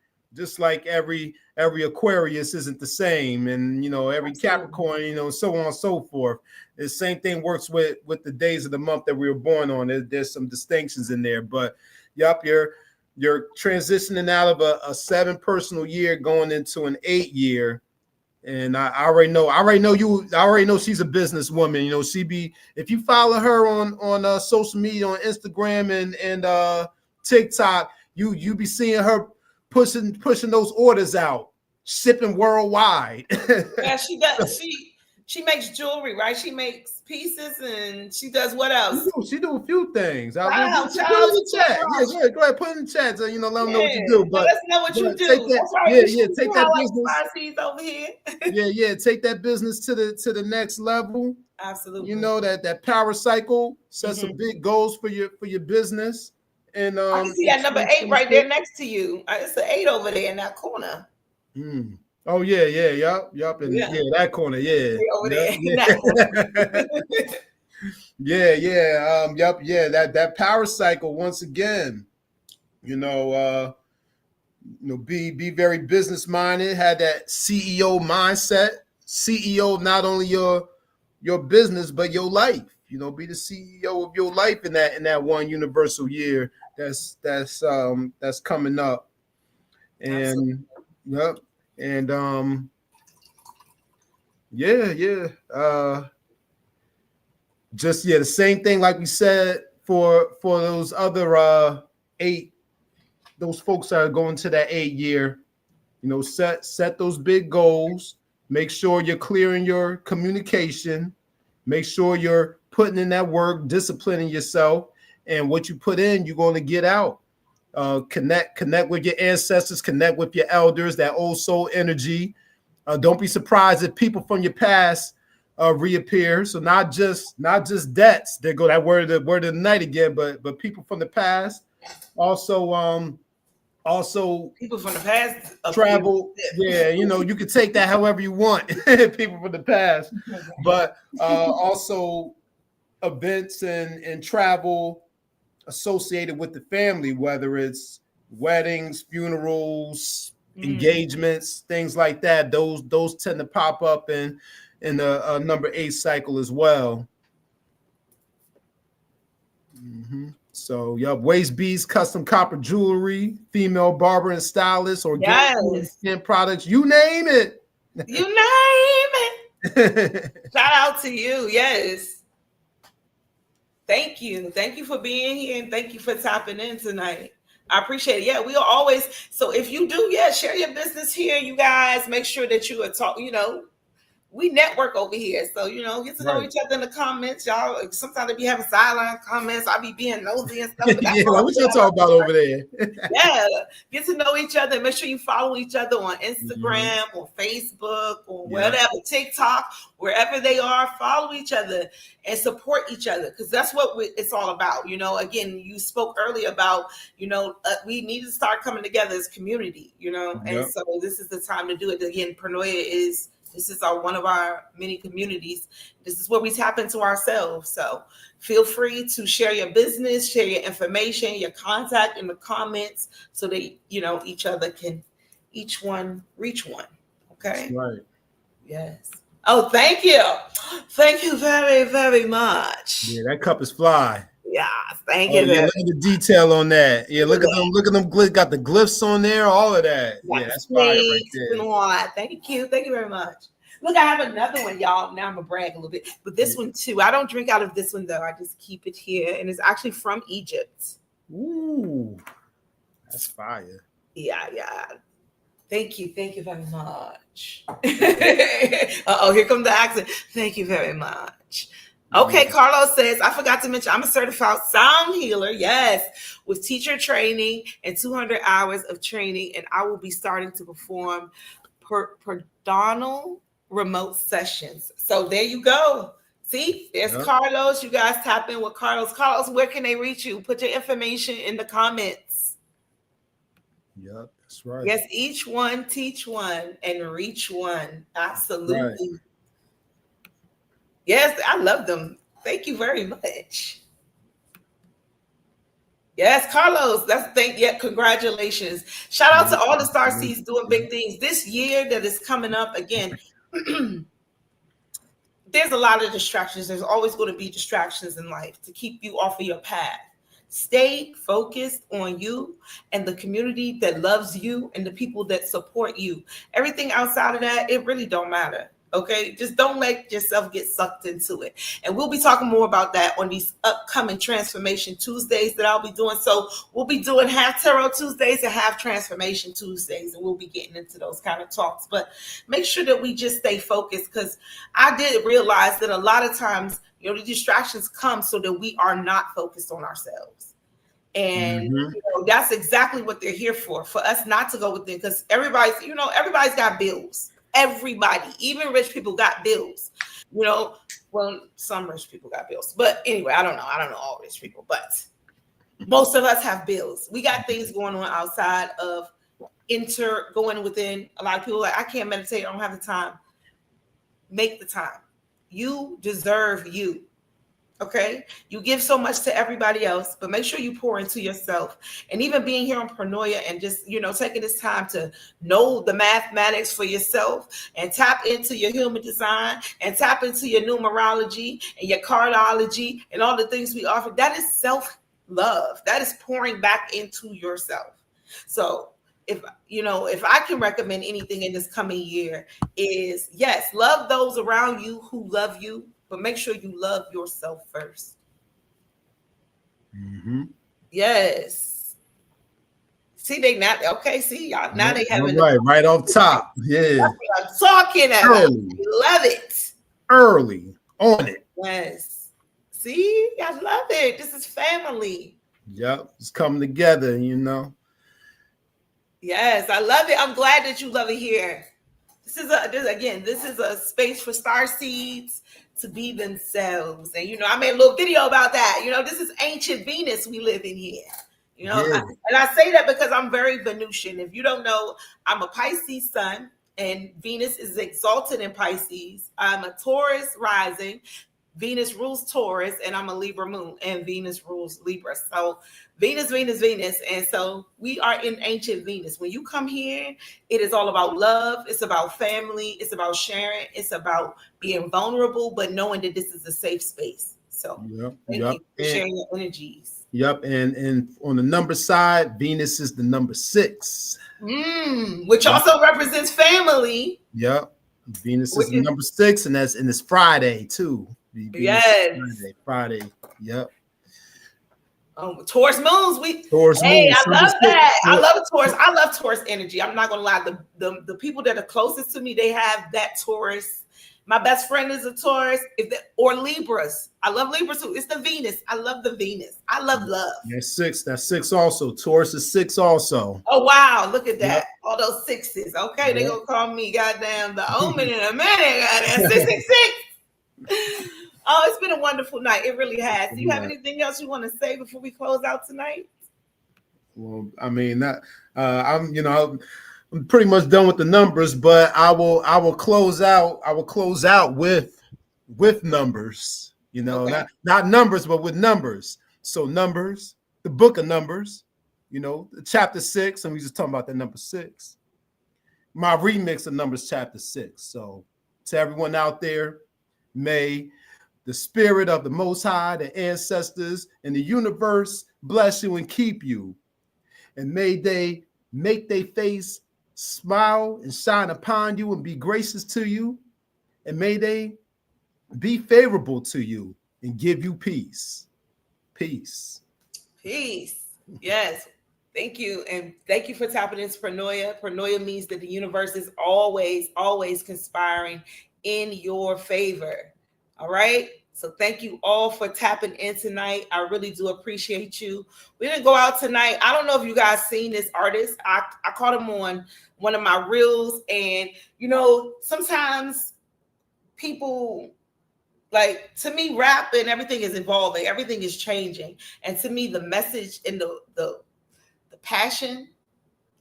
every Aquarius isn't the same, and every Capricorn, so on and so forth. The same thing works with the days of the month that we were born on. There's some distinctions in there, but you're transitioning out of a 7 personal year going into an 8 year. And I already know she's a businesswoman. She be, if you follow her on social media, on Instagram and TikTok, you be seeing her pushing those orders out, shipping worldwide. Yeah, she does. She makes jewelry, right? She makes pieces, and she does what else? She do a few things. Wow, put it in the chat. Yeah, go ahead, put it in the chat. So let them know what you do. But let us know what you do. Take that business. Starseeds over here. yeah, take that business to the next level. Absolutely. That power cycle. Set some big goals for your business. And I can see that number 8 right there next to you. It's an 8 over there in that corner. Oh yeah, yup, and that corner, over there. Yeah. That power cycle once again. Be very business minded. Had that CEO mindset. CEO of not only your business but your life. Be the CEO of your life in that one universal year that's coming up. And yep. And the same thing like we said for those other 8, those folks that are going to that 8 year, set those big goals. Make sure you're clearing your communication. Make sure you're putting in that work, disciplining yourself, and what you put in, you're going to get out. Connect with your ancestors, connect with your elders, that old soul energy. Don't be surprised if people from your past reappear. So not just debts. There go that word of the night again, but people from the past. Also people from the past travel. Yeah, you can take that however you want. People from the past, but also events and travel associated with the family, whether it's weddings, funerals, engagements, things like that. Those tend to pop up in the number 8 cycle as well. So waist beads, custom copper jewelry, female barber and stylist, organic skin products, you name it. Shout out to you. Yes. Thank you for being here, and thank you for tapping in tonight. I appreciate it. Yeah, we'll always. So if you do, share your business here, you guys. Make sure that you are we network over here. So, get to know each other in the comments. Y'all, sometimes they be having sideline comments. I be being nosy and stuff. But yeah, like what y'all talking about over there? Yeah, get to know each other. Make sure you follow each other on Instagram, or Facebook, or whatever, TikTok, wherever they are. Follow each other and support each other, because that's what it's all about. Again, you spoke earlier about, we need to start coming together as community, and so this is the time to do it. Again, Pronoia this is one of our many communities. This is where we tap into ourselves. So feel free to share your business, share your information, your contact in the comments, so that, each other can, each one reach one. Okay. That's right. Yes. Oh, thank you. Thank you very, very much. Yeah, that cup is fly. Yeah, thank you. Yeah, look at the detail on that. Yeah, look at them. Look at them. Got the glyphs on there. All of that. Yeah, that's fire right there. Thank you. Thank you very much. Look, I have another one, y'all. Now I'm gonna brag a little bit, but this one too. I don't drink out of this one though. I just keep it here, and it's actually from Egypt. Ooh, that's fire. Yeah. Thank you very much. Here comes the accent. Thank you very much. Okay, Carlos says, I forgot to mention, I'm a certified sound healer, yes, with teacher training and 200 hours of training, and I will be starting to perform Pronoia remote sessions. So there you go. See, there's Carlos. You guys tap in with Carlos. Carlos, where can they reach you? Put your information in the comments. Yep, that's right. Yes, each one teach one and reach one. Absolutely. Right. Yes, I love them. Thank you very much. Yes, Carlos, congratulations. Shout out to all the Starseeds doing big things. This year that is coming up, again, there's a lot of distractions. There's always going to be distractions in life to keep you off of your path. Stay focused on you and the community that loves you and the people that support you. Everything outside of that, it really don't matter. Okay, just don't let yourself get sucked into it. And we'll be talking more about that on these upcoming Transformation Tuesdays that I'll be doing. So we'll be doing half Tarot Tuesdays and half Transformation Tuesdays, and we'll be getting into those kind of talks. But make sure that we just stay focused, because I did realize that a lot of times, the distractions come so that we are not focused on ourselves. And that's exactly what they're here for us not to go with them, because everybody's got bills. Everybody, even rich people, got bills. Well, some rich people got bills, but anyway, I don't know all rich people, but most of us have bills. We got things going on outside of going within. A lot of people I can't meditate. I don't have the time. Make the time. You deserve you. Okay, you give so much to everybody else, but make sure you pour into yourself. And even being here on Pronoia and just, taking this time to know the mathematics for yourself and tap into your human design and tap into your numerology and your cardology and all the things we offer. That is self-love. That is pouring back into yourself. So if I can recommend anything in this coming year is, yes, love those around you who love you, but make sure you love yourself first. Yes. See, they not okay. See, y'all now they have right off top. Yeah, that's what I'm talking about. Love it. Early on it. Yes. See, I love it. This is family. Yep, it's coming together. Yes, I love it. I'm glad that you love it here. This is a space for Starseeds to be themselves. And, I made a little video about that. This is ancient Venus we live in here. And I say that because I'm very Venusian. If you don't know, I'm a Pisces sun, and Venus is exalted in Pisces. I'm a Taurus rising. Venus rules Taurus, and I'm a Libra moon, and Venus rules Libra. So Venus. And so we are in ancient Venus. When you come here, it is all about love. It's about family. It's about sharing. It's about being vulnerable, but knowing that this is a safe space. So thank you for sharing your energies. Yep. And on the number side, Venus is the number 6. Which also represents family. Yep. Venus is the number 6, and it's Friday too. Yes. Friday. Yep. Taurus moons. I love that. I love Taurus. I love Taurus energy. I'm not gonna lie. The people that are closest to me, they have that Taurus My best friend is a Taurus. Or Libras. I love Libras too. It's the Venus. I love the Venus. I love love. That's 6. That's 6 also. Taurus is 6 also. Oh, wow. Look at that. Yep. All those 6s. Okay, Yep. They're going to call me goddamn the omen in a minute. Goddamn 666. Oh, it's been a wonderful night. It really has. Do you have anything else you want to say before we close out tonight? Well, I mean, I'm pretty much done with the numbers, but I will close out. I will close out with numbers. Okay. Not numbers, but with numbers. So Numbers, the book of Numbers, chapter 6, and we just talking about that number 6. My remix of Numbers chapter 6. So to everyone out there, may the spirit of the Most High, the ancestors, and the universe bless you and keep you. And may they make their face smile and shine upon you and be gracious to you. And may they be favorable to you and give you peace. Peace. Peace. Yes. Thank you. And thank you for tapping into Pronoia. Pronoia means that the universe is always, always conspiring in your favor. All right. So thank you all for tapping in tonight. I really do appreciate you. We didn't go out tonight. I don't know if you guys seen this artist. I caught him on one of my reels. And, sometimes people, like, to me, rap and everything is evolving. Everything is changing. And to me, the message and the passion,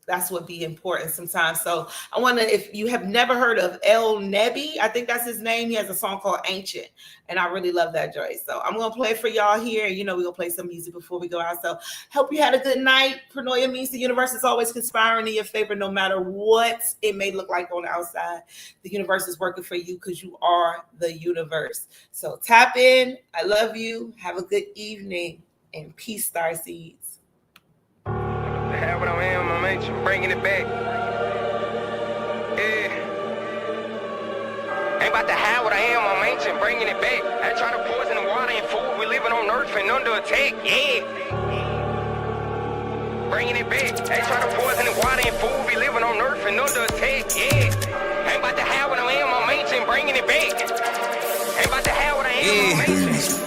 that's what be important sometimes. So I wonder if you have never heard of El Nebi. I think that's his name. He has a song called Ancient. And I really love that joy. So I'm going to play it for y'all here. We're going to play some music before we go out. So hope you had a good night. Pronoia means the universe is always conspiring in your favor, no matter what it may look like on the outside. The universe is working for you because you are the universe. So tap in. I love you. Have a good evening. And peace, Starseeds. Have what I am, I'm ancient, bringing it back. Yeah. Ain't about to have what I am, I'm ancient, bringing it back. I try to poison the water and food, we living on earth and under attack, yeah. Bringing it back. I try to poison the water and food, we living on earth and under attack, yeah. Ain't about to have what I am, I'm ancient, bringing it back. Ain't about to have what I am, I'm ancient.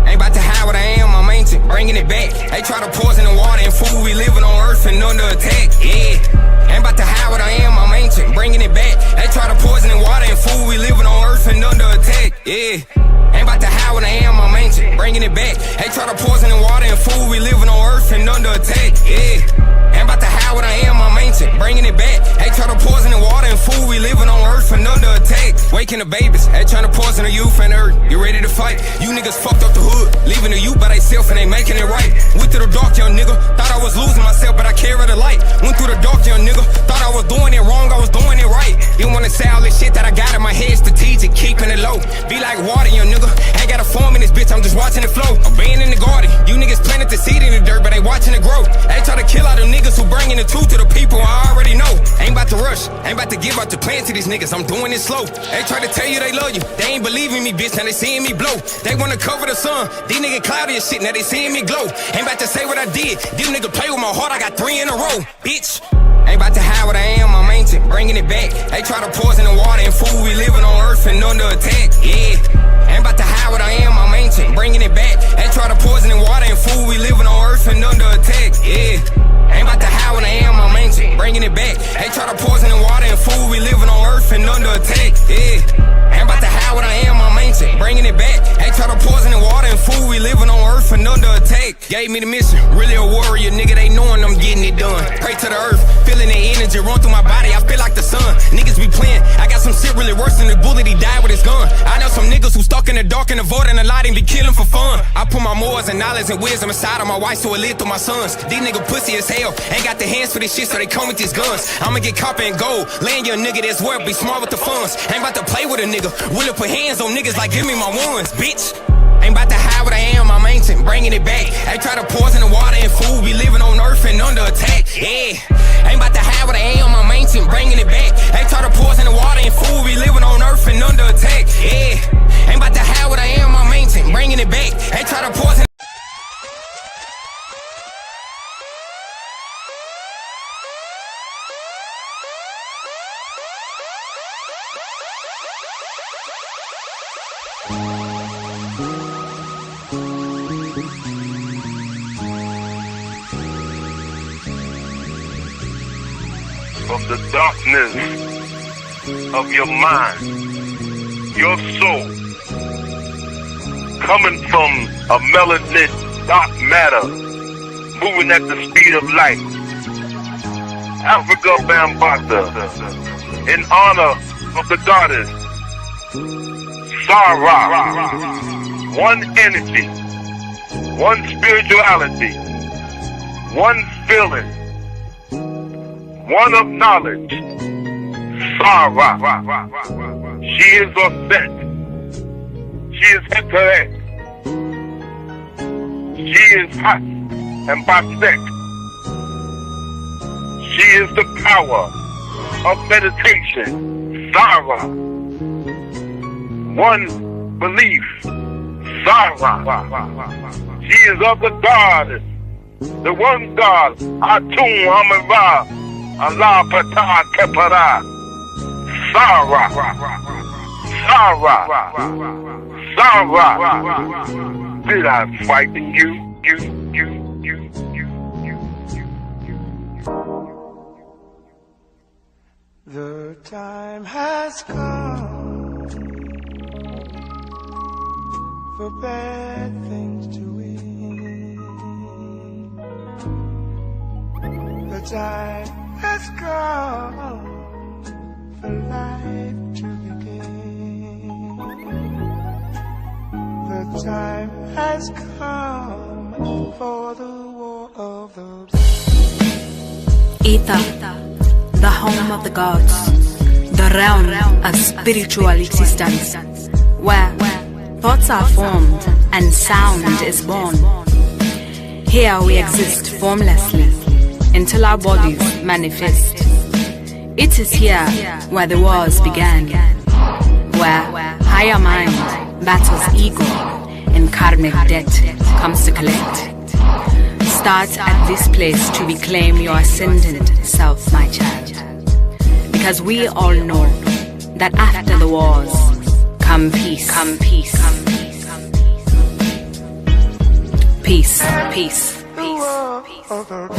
Ain't about to hide what I am, I'm ancient, bringing it back. They try to poison the water and food, we living on earth and under attack, yeah. Ain't about to hide what I am, I'm ancient, bringing it back. They try to poison the water and food, we living on earth and under attack, yeah. Ain't about to hide what I am, I'm ancient, bringing it back. They try to poison the water and food, we living on earth and under attack, yeah. Ain't about to hide what I am, I'm ancient, bringing it back. They try to poison the water and food, we living on earth and under attack. Waking the babies, they trying to poison the youth and earth. You ready to fight? You niggas fucked up the hood, leaving the youth by themselves and they making it right. Went through the dark, young nigga, thought I was losing myself, but I carried the light. Went through the dark, young nigga, thought I was doing it wrong, I was doing it right. You wanna say all this shit that I got in my head, strategic, keeping it low. Be like water, young nigga, ain't got a form in this bitch, I'm just watching it flow. I'm being in the garden, you niggas planted the seed in the dirt, but they watching it grow. They try to kill all them niggas who bringing the truth to the people I already know. Ain't about to rush, ain't about to give out the plan to these niggas, I'm doing it slow. They try to tell you they love you, they ain't believing me, bitch, now they seeing me blow. They wanna cover the sun, these niggas cloudy as shit, now they seeing me glow. Ain't about to say what I did, these niggas play with my heart, I got 3 in a row, bitch. Ain't about to hide what I am, I'm ancient, bringing it back. They try to poison the water and food, we living on earth and under attack, yeah. Ain't about to hide what I am, I'm ancient, bringing it back. They try to poison the water and food, we living on earth and under attack, yeah. Ain't about to hide what I am, I'm ancient, bringing it back. They try to poison the water and food, we living on earth and under attack, yeah. Ain't about to hide what I am, I'm ancient, bringing it back. They try to poison the water and food, we living on earth and under attack. Gave me the mission, really a warrior, nigga, they knowing I'm getting it done. Pray to the earth, feeling the energy run through my body, I feel like the sun. Niggas be playing, I got some shit really worse than the bullet, he died with his gun. I know some niggas who stuck in the dark and avoiding the light and be killing for fun. I put my morals and knowledge and wisdom inside of my wife so it lit through my sons. These niggas pussy as hell, ain't got the hands for this shit so they come with these guns. I'ma get copper and gold, laying your nigga that's worth, be smart with the funds. Ain't about to play with a nigga, willing put hands on niggas like give me my ones, bitch. Ain't about to hide what I am, I'm ancient, bringing it back. They try to poison the water and food, we living on earth and under attack, yeah. Ain't about to hide what I am, I'm ancient, bringing it back. They try to poison the water and food, we living on earth and under attack, yeah. Ain't about to hide what I am, I'm ancient, bringing it back. They try to poison From the darkness of your mind, your soul, coming from a melanin dark matter, moving at the speed of light. Africa Bambata, in honor of the goddess Sarah, one energy, one spirituality, one feeling, one of knowledge. Sarah, she is authentic, she is intellect, she is hot and basek. She is the power of meditation. Sarah, one belief. Sarah, she is of the goddess, the one God. Atum Amara, Allah Patah Kepara. Sarah, Sarah, Sarah. Did I frighten you? The time has come for bad things to end. The time has come for life to begin. The time has come for the war of the Ether, the home of the gods, the realm of spiritual existence, where thoughts are formed and sound is born. Here we exist formlessly until our bodies manifest. It is here where the wars began, where higher mind battles ego and karmic debt comes to collect. Start at this place to reclaim your ascendant self, my child. Because we all know that after the wars come peace, come peace, come peace, peace, peace, peace, peace.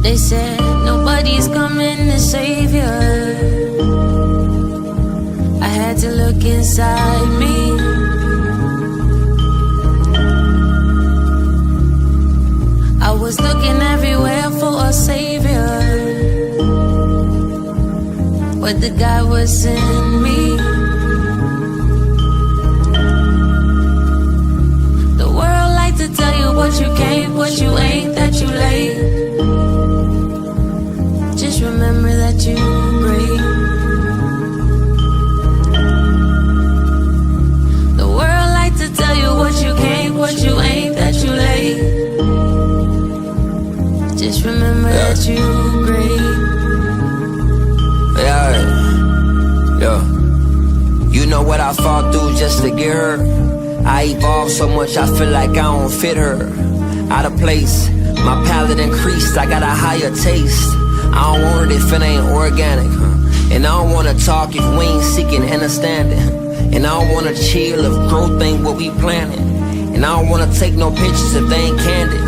They said nobody's coming to save you. I had to look inside me. I was looking everywhere for a savior, but the guy was in me. The world like to tell you what you can't, what you ain't, that you late. Just remember that you great. The world like to tell you what you can't, what you ain't, that you late. Just remember that you great. Yeah. You know what I fought through just to get her? I evolved so much I feel like I don't fit her. Out of place, my palate increased, I got a higher taste. I don't want it if it ain't organic, and I don't wanna talk if we ain't seeking understanding. And I don't wanna chill if growth ain't what we planning. And I don't wanna take no pictures if they ain't candid.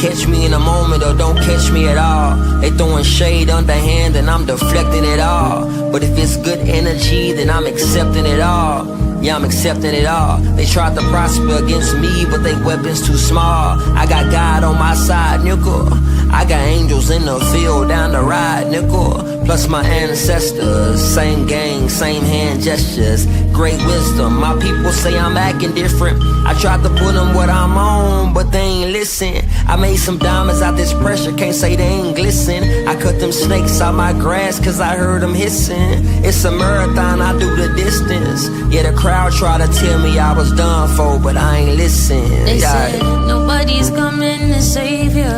Catch me in a moment or don't catch me at all. They throwing shade underhand and I'm deflecting it all. But if it's good energy, then I'm accepting it all. Yeah, I'm accepting it all. They tried to prosper against me, but they weapons too small. I got God on my side, nickel. I got angels in the field down the ride, nickel. Plus my ancestors, same gang, same hand gestures, great wisdom. My people say I'm acting different. I tried to put them what I'm on, but they ain't listen. I made some diamonds out this pressure, can't say they ain't glisten. I cut them snakes out my grass cause I heard them hissing. It's a marathon, I do the distance. Yeah, crowd tried to tell me I was done for, but I ain't listen. They said nobody's coming to save you.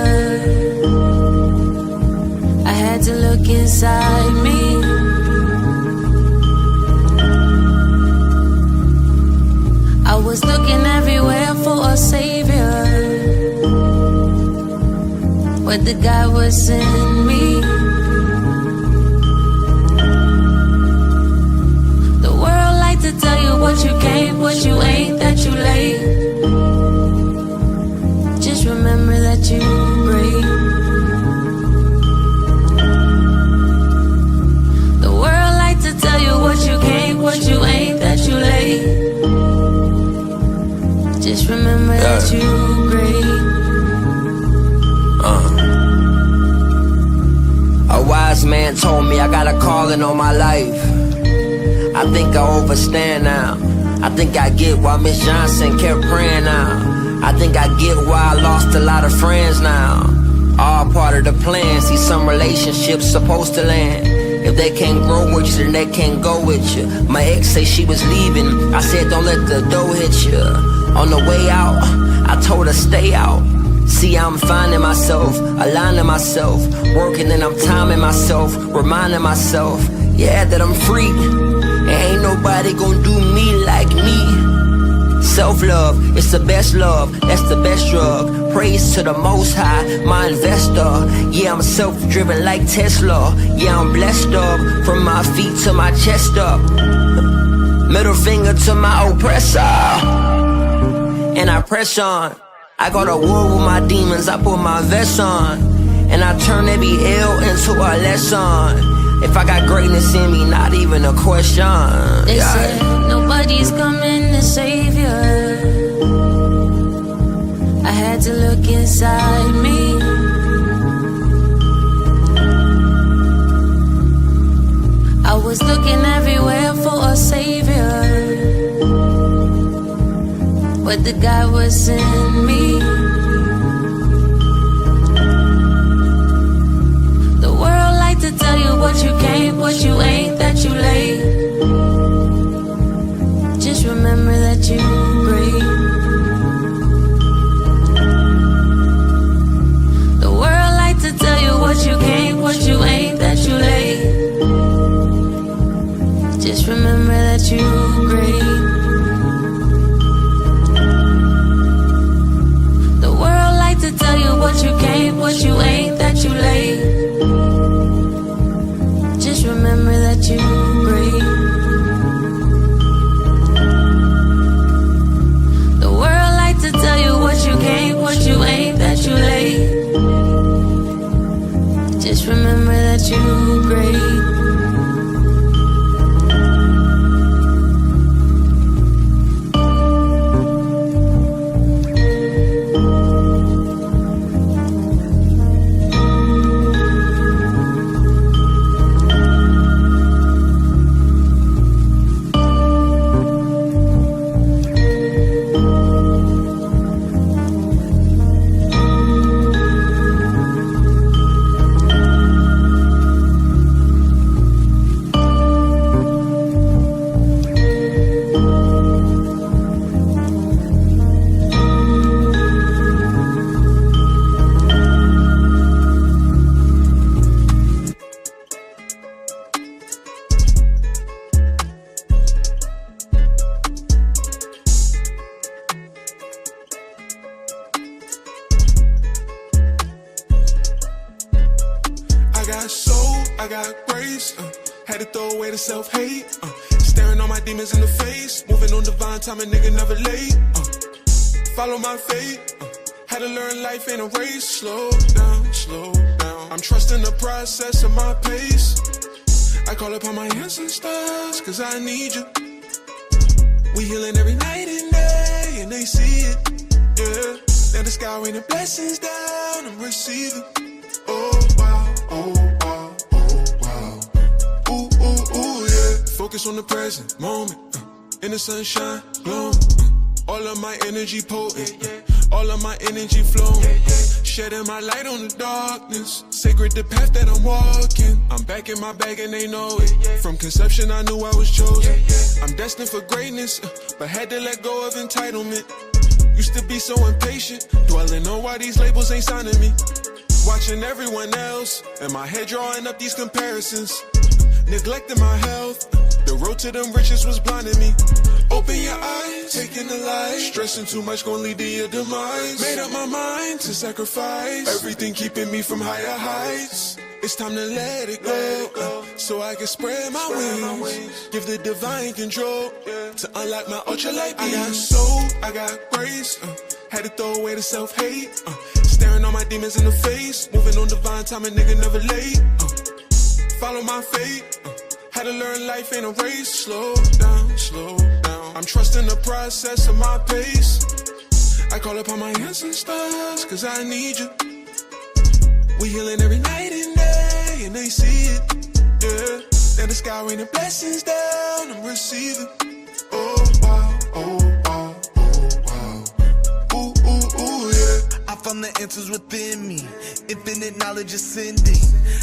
I had to look inside me. I was looking everywhere for a savior, but the guy was in me. The world like to tell you what you can't, what you ain't, that you late. Just remember that you great. The world like to tell you what you can't, what you ain't, that you late. Just remember that you great. A wise man told me I got a calling on my life. I think I overstand now. I think I get why Miss Johnson kept praying now. I think I get why I lost a lot of friends now. All part of the plan. See, some relationships supposed to land. If they can't grow with you, then they can't go with you. My ex say she was leaving. I said don't let the door hit you. On the way out, I told her stay out. See, I'm finding myself, aligning myself, working and I'm timing myself, reminding myself, yeah, that I'm free. And ain't nobody gonna do me like me. Self-love, it's the best love, that's the best drug. Praise to the Most High, my investor. Yeah, I'm self-driven like Tesla. Yeah, I'm blessed up, from my feet to my chest up. Middle finger to my oppressor. And I press on. I go to war with my demons, I put my vest on. And I turn every L into a lesson. If I got greatness in me, not even a question. They said nobody's coming to save you. I had to look inside me. I was looking everywhere for a savior, but the guy was in me. The world like to tell you what you can't, what you ain't, that you late. Just remember that you great. The world like to tell you what you can't, what you ain't, that you late. Just remember that you great. To tell you what you can't, what you ain't, that you late. Just remember that you great. The world like to tell you what you can't, what you ain't, that you late. Just remember that you great. Self-hate, staring all my demons in the face, moving on divine time, a nigga never late. Follow my fate, had to learn life ain't a race. Slow down, slow down. I'm trusting the process of my pace. I call upon my ancestors, cause I need you. We healing every night and day, and they see it. Yeah, now the sky raining blessings down, I'm receiving. Oh wow, oh wow. Focus on the present moment, in the sunshine, glowing. All of my energy potent, all of my energy flowing, shedding my light on the darkness. Sacred the path that I'm walking. I'm back in my bag and they know it. From conception I knew I was chosen. I'm destined for greatness, but had to let go of entitlement. Used to be so impatient, dwelling on why these labels ain't signing me. Watching everyone else, and my head drawing up these comparisons. Neglecting my health, the road to them riches was blinding me. Open your eyes, taking the light. Stressing too much gon' lead to your demise. Made up my mind to sacrifice everything keeping me from higher heights. It's time to let it go, so I can spread my wings. Give the divine control to unlock my ultralight beams. I got soul, I got grace. Had to throw away the self-hate. Staring all my demons in the face. Moving on divine time, a nigga never late. Follow my fate. Had to learn life ain't a race. Slow down, slow down. I'm trusting the process of my pace. I call upon my ancestors, cause I need you. We healing every night and day, and they see it, yeah. And the sky raining blessings down, I'm receiving. Oh wow, oh wow, oh wow. Ooh, ooh, ooh, yeah. I found the answers within me. Infinite knowledge ascending.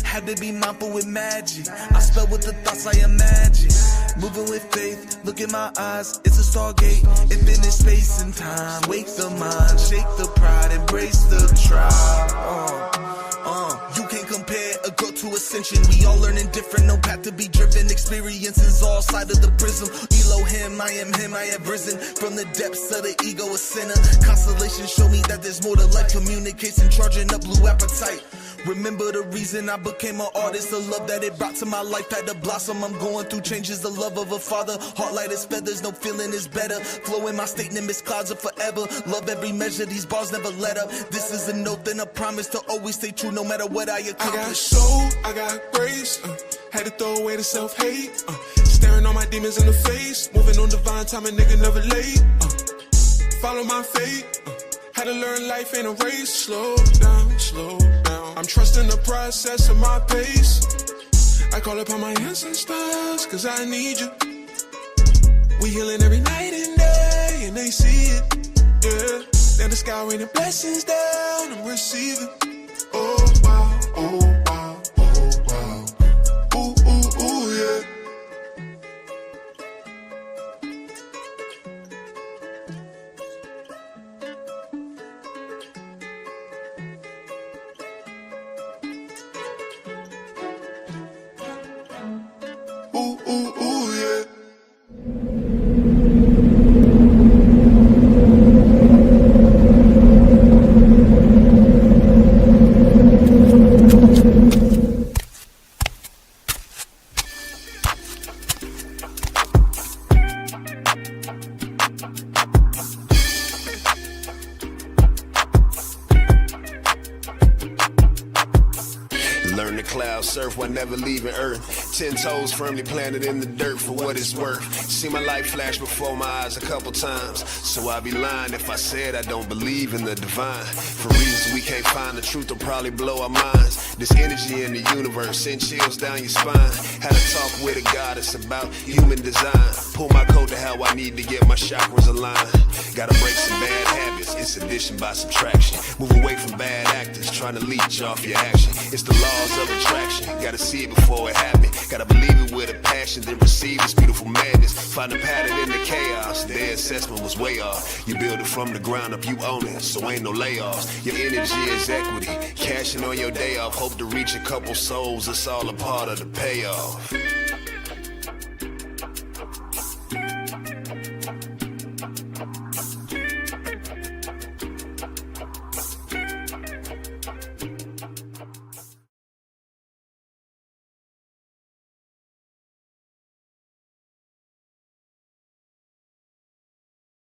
Had to be mindful with magic. I spell with the thoughts I imagine. Moving with faith, look in my eyes. It's a stargate, infinite space and time. Wake the mind, shake the pride, embrace the tribe. You can't compare a girl to ascension. We all learning different, no path to be driven. Experiences all side of the prism. Elohim, I am him, I have risen from the depths of the ego, a sinner. Constellations show me that there's more to life. Communication, charging up blue appetite. Remember the reason I became an artist. The love that it brought to my life had to blossom. I'm going through changes, the love of a father. Heart light as feathers, no feeling is better. Flow in my state, nimbus clouds of forever. Love every measure, these bars never let up. This is a note and a promise to always stay true no matter what I accomplish. I got soul, I got grace. Had to throw away the self-hate. Staring all my demons in the face. Moving on divine time, a nigga never late. Follow my fate. Had to learn life ain't a race. Slow down, slow down. I'm trusting the process of my pace. I call upon my ancestors, cause I need you. We healing every night and day, and they see it, yeah. And the sky raining blessings down, I'm receiving. Oh wow, oh wow, oh wow. Ooh, ooh, ooh, yeah. Ooh, ooh, ooh, yeah. Learn to cloud surf while never leaving Earth. 10 toes firmly planted in the dirt for what it's worth. See my life flash before my eyes a couple times, so I'd be lying if I said I don't believe in the divine. For reasons we can't find, the truth will probably blow our minds. This energy in the universe send chills down your spine. Had a talk with a goddess about human design. Pull my coat to how I need to get my chakras aligned. Gotta break some bad habits, it's addition by subtraction. Move away from bad actors trying to leech off your action. It's the laws of attraction, gotta see it before it happens. Gotta believe it with a passion, then receive this beautiful madness. Find a pattern in the chaos, their assessment was way off. You build it from the ground up, you own it, so ain't no layoffs. Your energy is equity, cashing on your day off. Hope to reach a couple souls, it's all a part of the payoff.